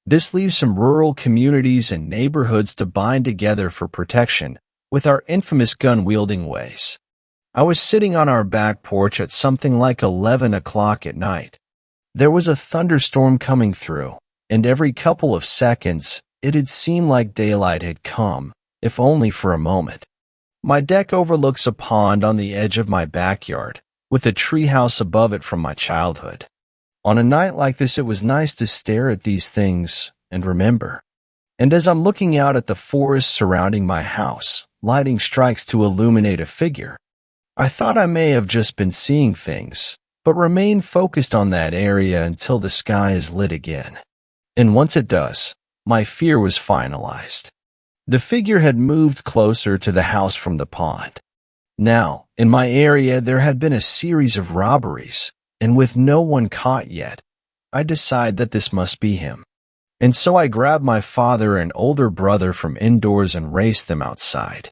This leaves some rural communities and neighborhoods to bind together for protection with our infamous gun-wielding ways. I was sitting on our back porch at something like 11 o'clock at night. There was a thunderstorm coming through, and every couple of seconds, it'd seem like daylight had come, if only for a moment. My deck overlooks a pond on the edge of my backyard, with a treehouse above it from my childhood. On a night like this, it was nice to stare at these things and remember. And as I'm looking out at the forest surrounding my house, lighting strikes to illuminate a figure, I thought I may have just been seeing things, but remain focused on that area until the sky is lit again. And once it does, my fear was finalized. The figure had moved closer to the house from the pond. Now, in my area, there had been a series of robberies, and with no one caught yet, I decided that this must be him. And so I grabbed my father and older brother from indoors and raced them outside.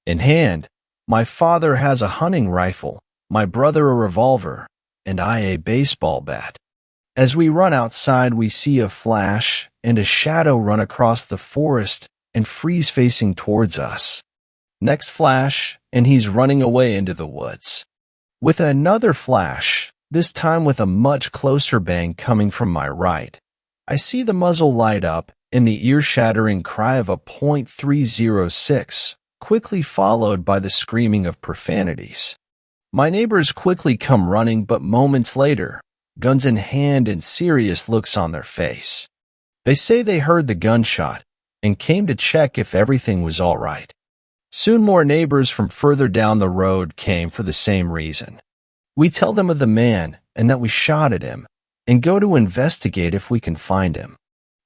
In hand, my father has a hunting rifle, my brother a revolver, and I a baseball bat. As we run outside, we see a flash and a shadow run across the forest and freeze facing towards us. Next flash, and he's running away into the woods. With another flash, this time with a much closer bang coming from my right, I see the muzzle light up and the ear-shattering cry of a .306, quickly followed by the screaming of profanities. My neighbors quickly come running, but moments later, guns in hand and serious looks on their face. They say they heard the gunshot and came to check if everything was all right. Soon more neighbors from further down the road came for the same reason. We tell them of the man and that we shot at him and go to investigate if we can find him.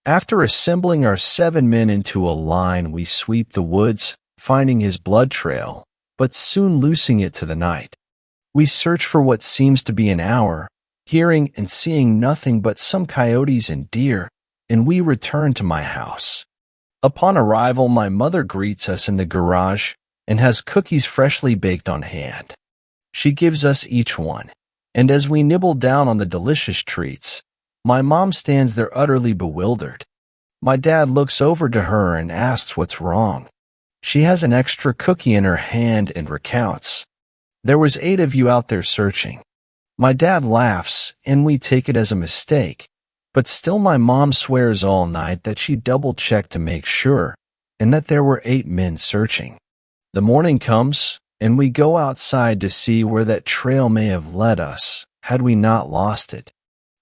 After assembling our 7 men into a line, we sweep the woods, finding his blood trail, but soon losing it to the night. We search for what seems to be an hour, hearing and seeing nothing but some coyotes and deer, and we return to my house. Upon arrival, my mother greets us in the garage and has cookies freshly baked on hand. She gives us each one, and as we nibble down on the delicious treats, my mom stands there utterly bewildered. My dad looks over to her and asks what's wrong. She has an extra cookie in her hand and recounts. There was 8 of you out there searching. My dad laughs, and we take it as a mistake, but still my mom swears all night that she double-checked to make sure, and that there were 8 men searching. The morning comes, and we go outside to see where that trail may have led us, had we not lost it.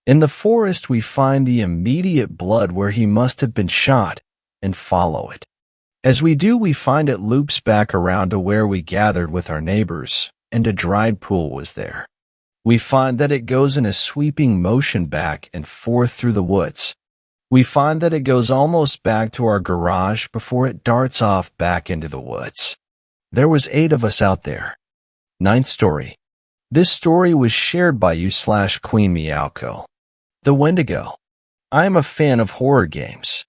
In the forest we find the immediate blood where he must have been shot, and follow it. As we do, we find it loops back around to where we gathered with our neighbors, and a dried pool was there. We find that it goes in a sweeping motion back and forth through the woods. We find that it goes almost back to our garage before it darts off back into the woods. There was 8 of us out there. 9th story. This story was shared by you/Queen Meowco. The Wendigo. I am a fan of horror games.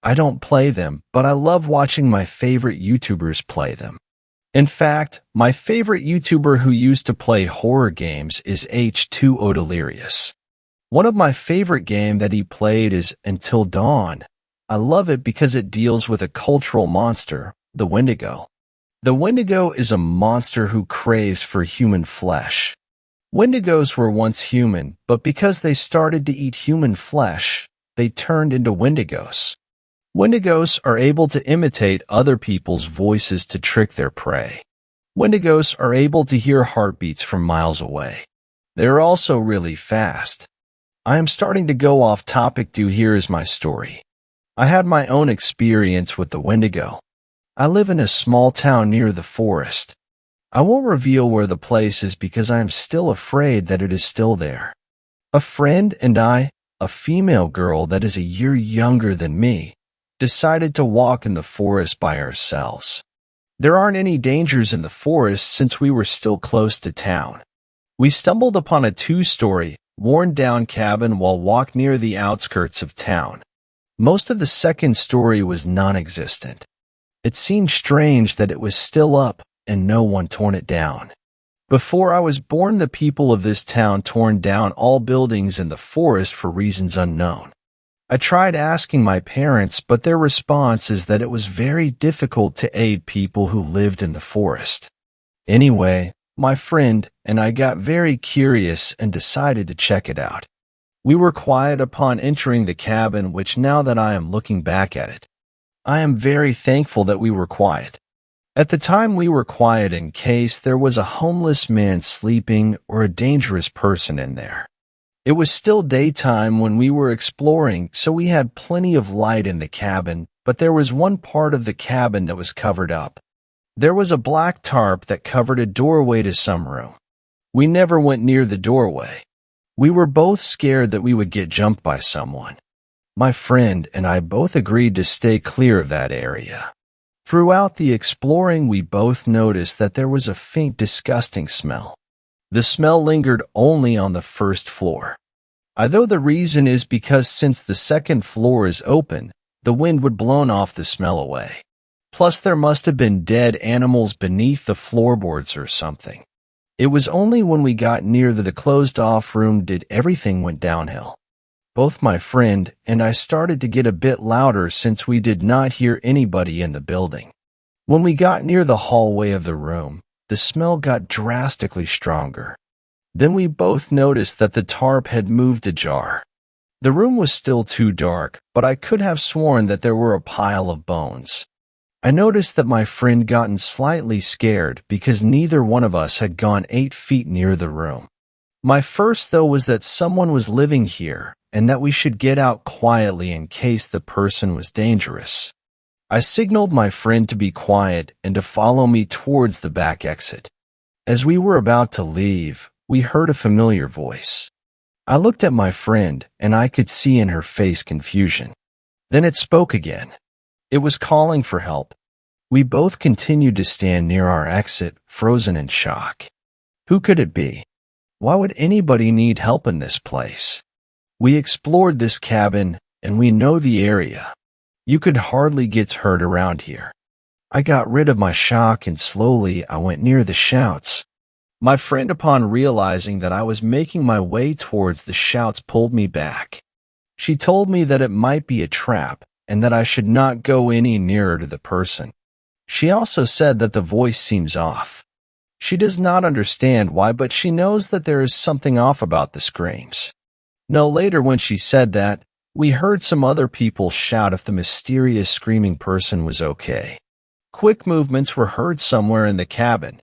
I don't play them, but I love watching my favorite YouTubers play them. In fact, my favorite YouTuber who used to play horror games is H2O Delirious. One of my favorite games that he played is Until Dawn. I love it because it deals with a cultural monster, the Wendigo. The Wendigo is a monster who craves for human flesh. Wendigos were once human, but because they started to eat human flesh, they turned into Wendigos. Wendigos are able to imitate other people's voices to trick their prey. Wendigos are able to hear heartbeats from miles away. They are also really fast. I am starting to go off topic due here is my story. I had my own experience with the Wendigo. I live in a small town near the forest. I won't reveal where the place is because I am still afraid that it is still there. A friend and I, a female girl that is a year younger than me, decided to walk in the forest by ourselves. There aren't any dangers in the forest since we were still close to town. We stumbled upon a 2-story, worn-down cabin while walked near the outskirts of town. Most of the second story was non-existent. It seemed strange that it was still up and no one torn it down. Before I was born, the people of this town torn down all buildings in the forest for reasons unknown. I tried asking my parents, but their response is that it was very difficult to aid people who lived in the forest. Anyway, my friend and I got very curious and decided to check it out. We were quiet upon entering the cabin, which now that I am looking back at it, I am very thankful that we were quiet. At the time we were quiet in case there was a homeless man sleeping or a dangerous person in there. It was still daytime when we were exploring, so we had plenty of light in the cabin, but there was one part of the cabin that was covered up. There was a black tarp that covered a doorway to some room. We never went near the doorway. We were both scared that we would get jumped by someone. My friend and I both agreed to stay clear of that area. Throughout the exploring, we both noticed that there was a faint, disgusting smell. The smell lingered only on the first floor. Although the reason is because since the second floor is open, the wind would blown off the smell away. Plus there must have been dead animals beneath the floorboards or something. It was only when we got near the closed-off room did everything went downhill. Both my friend and I started to get a bit louder since we did not hear anybody in the building. When we got near the hallway of the room, the smell got drastically stronger. Then we both noticed that the tarp had moved ajar. The room was still too dark, but I could have sworn that there were a pile of bones. I noticed that my friend gotten slightly scared because neither one of us had gone 8 feet near the room. My first thought was that someone was living here and that we should get out quietly in case the person was dangerous. I signaled my friend to be quiet and to follow me towards the back exit. As we were about to leave, we heard a familiar voice. I looked at my friend and I could see in her face confusion. Then it spoke again. It was calling for help. We both continued to stand near our exit, frozen in shock. Who could it be? Why would anybody need help in this place? We explored this cabin and we know the area. You could hardly get hurt around here. I got rid of my shock and slowly I went near the shouts. My friend, upon realizing that I was making my way towards the shouts, pulled me back. She told me that it might be a trap and that I should not go any nearer to the person. She also said that the voice seems off. She does not understand why, but she knows that there is something off about the screams. No later when she said that, we heard some other people shout if the mysterious screaming person was okay. Quick movements were heard somewhere in the cabin.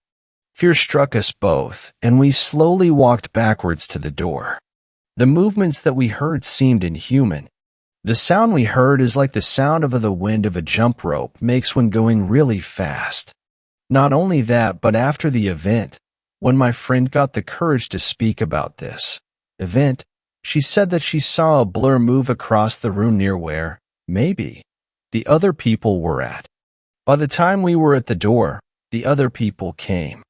Fear struck us both, and we slowly walked backwards to the door. The movements that we heard seemed inhuman. The sound we heard is like the sound of the wind of a jump rope makes when going really fast. Not only that, but after the event, when my friend got the courage to speak about this event, she said that she saw a blur move across the room near where, maybe, the other people were at. By the time we were at the door, the other people came.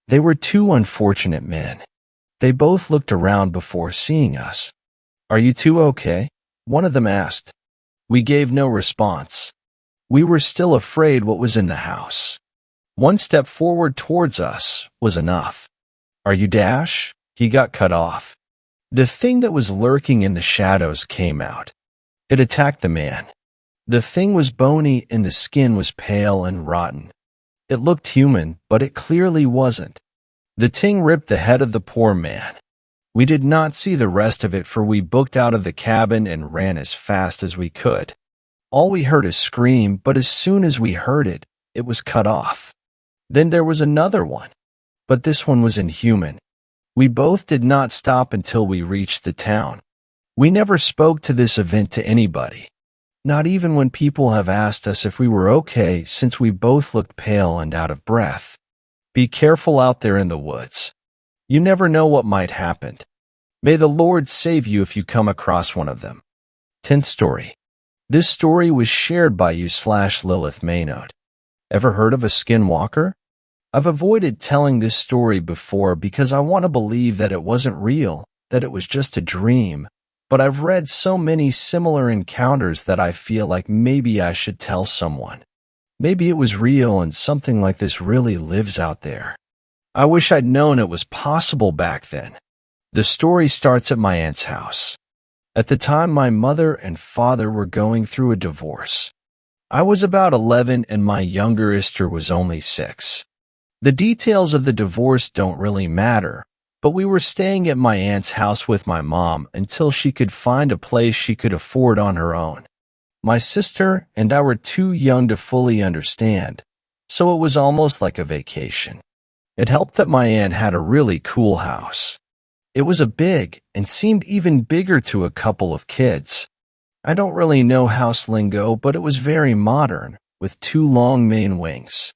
They were 2 unfortunate men. They both looked around before seeing us. "Are you two okay?" one of them asked. We gave no response. We were still afraid what was in the house. One step forward towards us was enough. "Are you Dash?" He got cut off. The thing that was lurking in the shadows came out. It attacked the man. The thing was bony and the skin was pale and rotten. It looked human, but it clearly wasn't. The thing ripped the head of the poor man. We did not see the rest of it, for we booked out of the cabin and ran as fast as we could. All we heard is scream, but as soon as we heard it, it was cut off. Then there was another one, but this one was inhuman. We both did not stop until we reached the town. We never spoke to this event to anybody, not even when people have asked us if we were okay, since we both looked pale and out of breath. Be careful out there in the woods. You never know what might happen. May the Lord save you if you come across one of them. 10th story. This story was shared by you/Lilith Maynard. Ever heard of a skinwalker? I've avoided telling this story before because I want to believe that it wasn't real, that it was just a dream, but I've read so many similar encounters that I feel like maybe I should tell someone. Maybe it was real and something like this really lives out there. I wish I'd known it was possible back then. The story starts at my aunt's house. At the time, my mother and father were going through a divorce. I was about 11 and my younger sister was only 6. The details of the divorce don't really matter, but we were staying at my aunt's house with my mom until she could find a place she could afford on her own. My sister and I were too young to fully understand, so it was almost like a vacation. It helped that my aunt had a really cool house. It was a big and seemed even bigger to a couple of kids. I don't really know house lingo, but it was very modern, with 2 long main wings.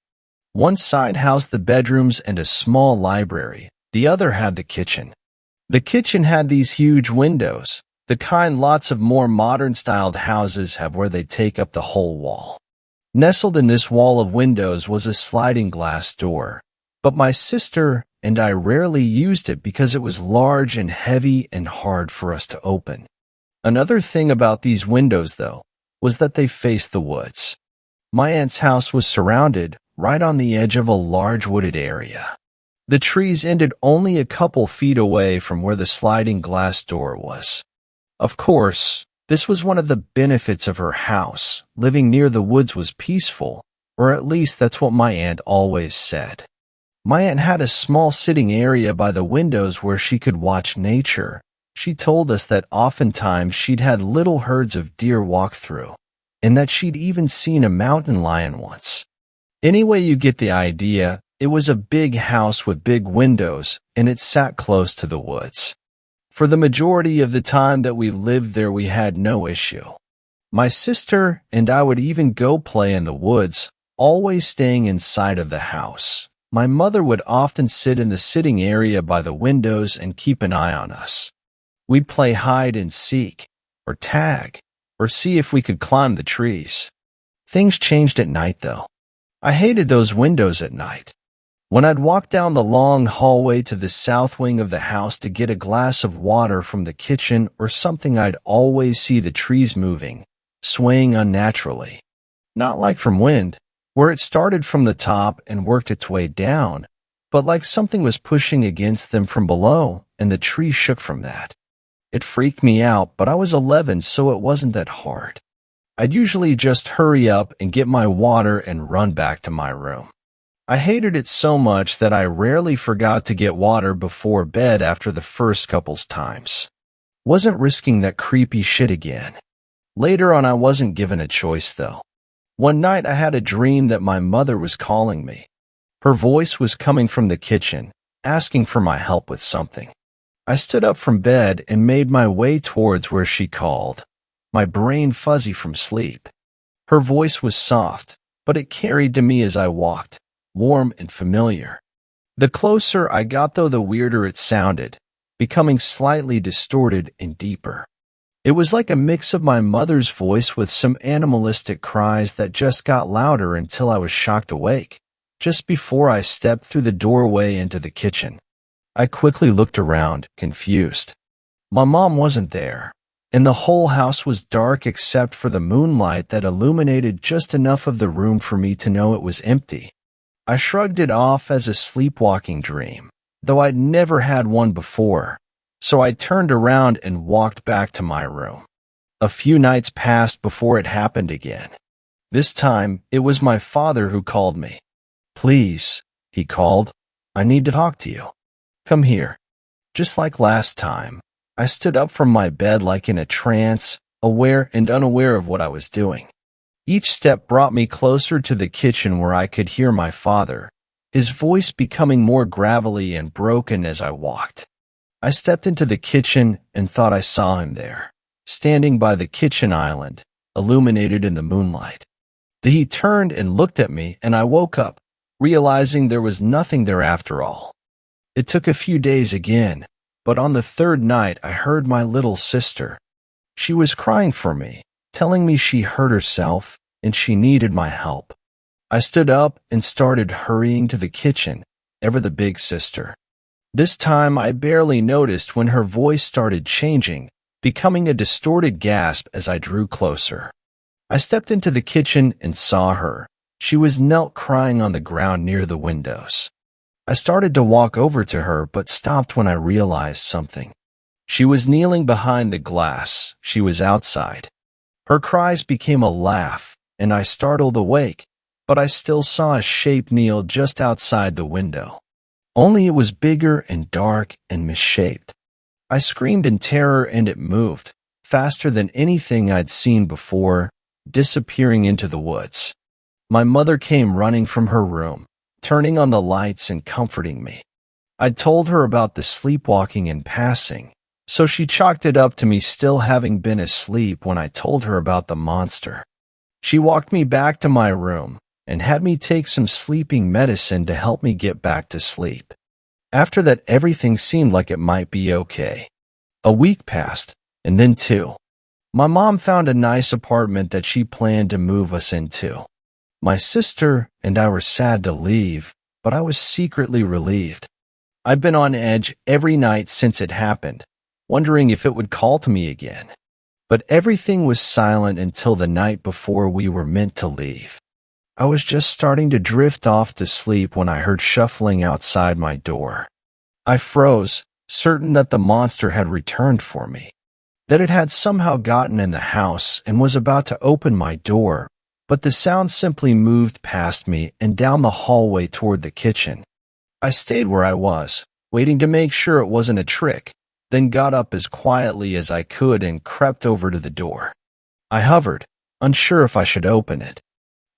One side housed the bedrooms and a small library. The other had the kitchen. The kitchen had these huge windows, the kind lots of more modern-styled houses have where they take up the whole wall. Nestled in this wall of windows was a sliding glass door, but my sister and I rarely used it because it was large and heavy and hard for us to open. Another thing about these windows, though, was that they faced the woods. My aunt's house was surrounded right on the edge of a large wooded area. The trees ended only a couple feet away from where the sliding glass door was. Of course, this was one of the benefits of her house. Living near the woods was peaceful, or at least that's what my aunt always said. My aunt had a small sitting area by the windows where she could watch nature. She told us that oftentimes she'd had little herds of deer walk through, and that she'd even seen a mountain lion once. Anyway, you get the idea. It was a big house with big windows, and it sat close to the woods. For the majority of the time that we lived there, we had no issue. My sister and I would even go play in the woods, always staying inside of the house. My mother would often sit in the sitting area by the windows and keep an eye on us. We'd play hide and seek, or tag, or see if we could climb the trees. Things changed at night, though. I hated those windows at night. When I'd walk down the long hallway to the south wing of the house to get a glass of water from the kitchen or something, I'd always see the trees moving, swaying unnaturally. Not like from wind, where it started from the top and worked its way down, but like something was pushing against them from below, and the tree shook from that. It freaked me out, but I was 11, so it wasn't that hard. I'd usually just hurry up and get my water and run back to my room. I hated it so much that I rarely forgot to get water before bed after the first couple times. Wasn't risking that creepy shit again. Later on, I wasn't given a choice, though. One night I had a dream that my mother was calling me. Her voice was coming from the kitchen, asking for my help with something. I stood up from bed and made my way towards where she called, my brain fuzzy from sleep. Her voice was soft, but it carried to me as I walked, warm and familiar. The closer I got, though, the weirder it sounded, becoming slightly distorted and deeper. It was like a mix of my mother's voice with some animalistic cries that just got louder until I was shocked awake, just before I stepped through the doorway into the kitchen. I quickly looked around, confused. My mom wasn't there, and the whole house was dark except for the moonlight that illuminated just enough of the room for me to know it was empty. I shrugged it off as a sleepwalking dream, though I'd never had one before, so I turned around and walked back to my room. A few nights passed before it happened again. This time, it was my father who called me. "Please," he called, "I need to talk to you. Come here." Just like last time, I stood up from my bed like in a trance, aware and unaware of what I was doing. Each step brought me closer to the kitchen where I could hear my father, his voice becoming more gravelly and broken as I walked. I stepped into the kitchen and thought I saw him there, standing by the kitchen island, illuminated in the moonlight. He turned and looked at me, and I woke up, realizing there was nothing there after all. It took a few days again, but on the third night I heard my little sister. She was crying for me, telling me she hurt herself and she needed my help. I stood up and started hurrying to the kitchen, ever the big sister. This time I barely noticed when her voice started changing, becoming a distorted gasp as I drew closer. I stepped into the kitchen and saw her. She was knelt crying on the ground near the windows. I started to walk over to her but stopped when I realized something. She was kneeling behind the glass. She was outside. Her cries became a laugh, and I startled awake, but I still saw a shape kneel just outside the window. Only it was bigger and dark and misshaped. I screamed in terror and it moved, faster than anything I'd seen before, disappearing into the woods. My mother came running from her room, turning on the lights and comforting me. I'd told her about the sleepwalking in passing, so she chalked it up to me still having been asleep when I told her about the monster. She walked me back to my room and had me take some sleeping medicine to help me get back to sleep. After that, everything seemed like it might be okay. A week passed, and then two. My mom found a nice apartment that she planned to move us into. My sister and I were sad to leave, but I was secretly relieved. I've been on edge every night since it happened, wondering if it would call to me again. But everything was silent until the night before we were meant to leave. I was just starting to drift off to sleep when I heard shuffling outside my door. I froze, certain that the monster had returned for me, that it had somehow gotten in the house and was about to open my door, but the sound simply moved past me and down the hallway toward the kitchen. I stayed where I was, waiting to make sure it wasn't a trick, then got up as quietly as I could and crept over to the door. I hovered, unsure if I should open it.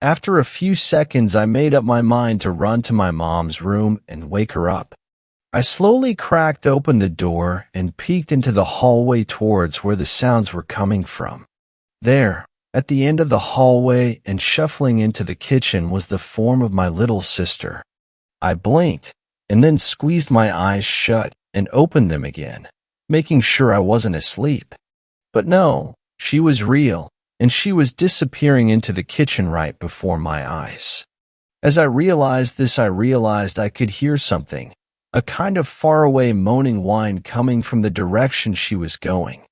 After a few seconds, I made up my mind to run to my mom's room and wake her up. I slowly cracked open the door and peeked into the hallway towards where the sounds were coming from. There, at the end of the hallway and shuffling into the kitchen, was the form of my little sister. I blinked and then squeezed my eyes shut and opened them again, making sure I wasn't asleep. But no, she was real, and she was disappearing into the kitchen right before my eyes. As I realized this, I realized I could hear something, a kind of faraway moaning whine coming from the direction she was going.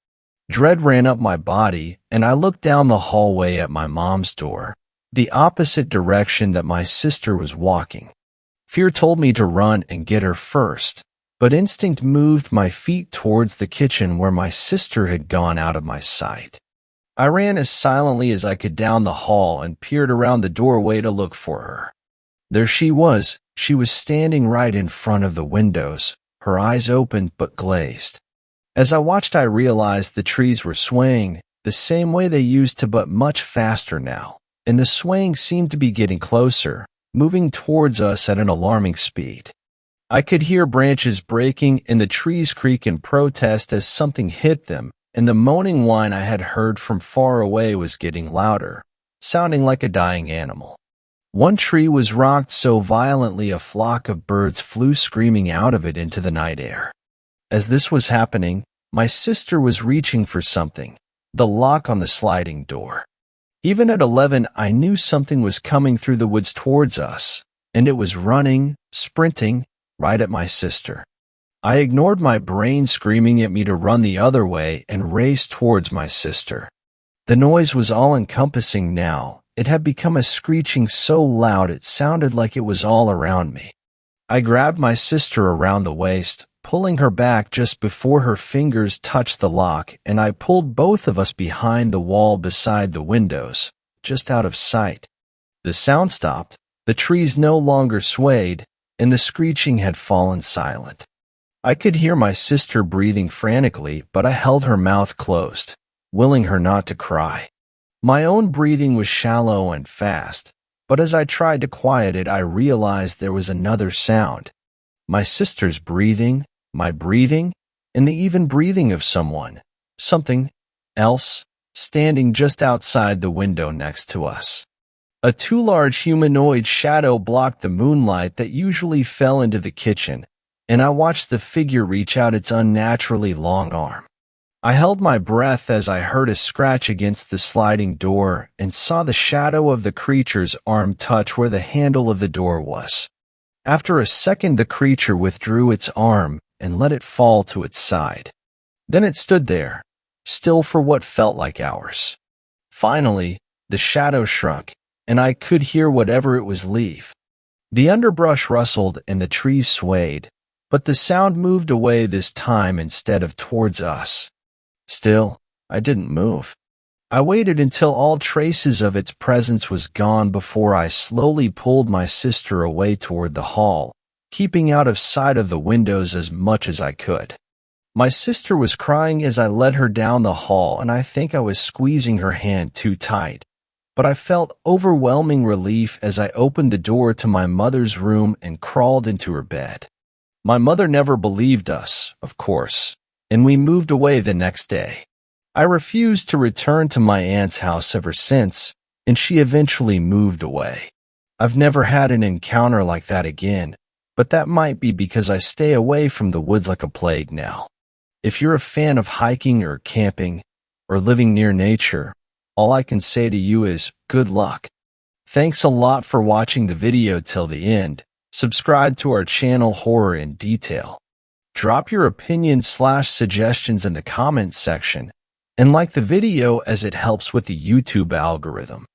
Dread ran up my body, and I looked down the hallway at my mom's door, the opposite direction that my sister was walking. Fear told me to run and get her first, but instinct moved my feet towards the kitchen where my sister had gone out of my sight. I ran as silently as I could down the hall and peered around the doorway to look for her. There she was. She was standing right in front of the windows, her eyes open but glazed. As I watched, I realized the trees were swaying the same way they used to, but much faster now, and the swaying seemed to be getting closer, moving towards us at an alarming speed. I could hear branches breaking and the trees creak in protest as something hit them, and the moaning whine I had heard from far away was getting louder, sounding like a dying animal. One tree was rocked so violently a flock of birds flew screaming out of it into the night air. As this was happening, my sister was reaching for something, the lock on the sliding door. Even at 11, I knew something was coming through the woods towards us, and it was running, sprinting, right at my sister. I ignored my brain screaming at me to run the other way and raced towards my sister. The noise was all-encompassing now. It had become a screeching so loud it sounded like it was all around me. I grabbed my sister around the waist, pulling her back just before her fingers touched the lock, and I pulled both of us behind the wall beside the windows, just out of sight. The sound stopped, the trees no longer swayed, and the screeching had fallen silent. I could hear my sister breathing frantically, but I held her mouth closed, willing her not to cry. My own breathing was shallow and fast, but as I tried to quiet it, I realized there was another sound. My sister's breathing, my breathing, and the even breathing of something else, standing just outside the window next to us. A too large humanoid shadow blocked the moonlight that usually fell into the kitchen, and I watched the figure reach out its unnaturally long arm. I held my breath as I heard a scratch against the sliding door and saw the shadow of the creature's arm touch where the handle of the door was. After a second, the creature withdrew its arm and let it fall to its side. Then it stood there, still for what felt like hours. Finally, the shadow shrunk, and I could hear whatever it was leave. The underbrush rustled and the trees swayed, but the sound moved away this time instead of towards us. Still, I didn't move. I waited until all traces of its presence was gone before I slowly pulled my sister away toward the hall, keeping out of sight of the windows as much as I could. My sister was crying as I led her down the hall, and I think I was squeezing her hand too tight, but I felt overwhelming relief as I opened the door to my mother's room and crawled into her bed. My mother never believed us, of course, and we moved away the next day. I refused to return to my aunt's house ever since, and she eventually moved away. I've never had an encounter like that again, but that might be because I stay away from the woods like a plague now. If you're a fan of hiking or camping or living near nature, all I can say to you is good luck. Thanks a lot for watching the video till the end. Subscribe to our channel Horror in Detail. Drop your opinions/suggestions in the comments section, and like the video as it helps with the YouTube algorithm.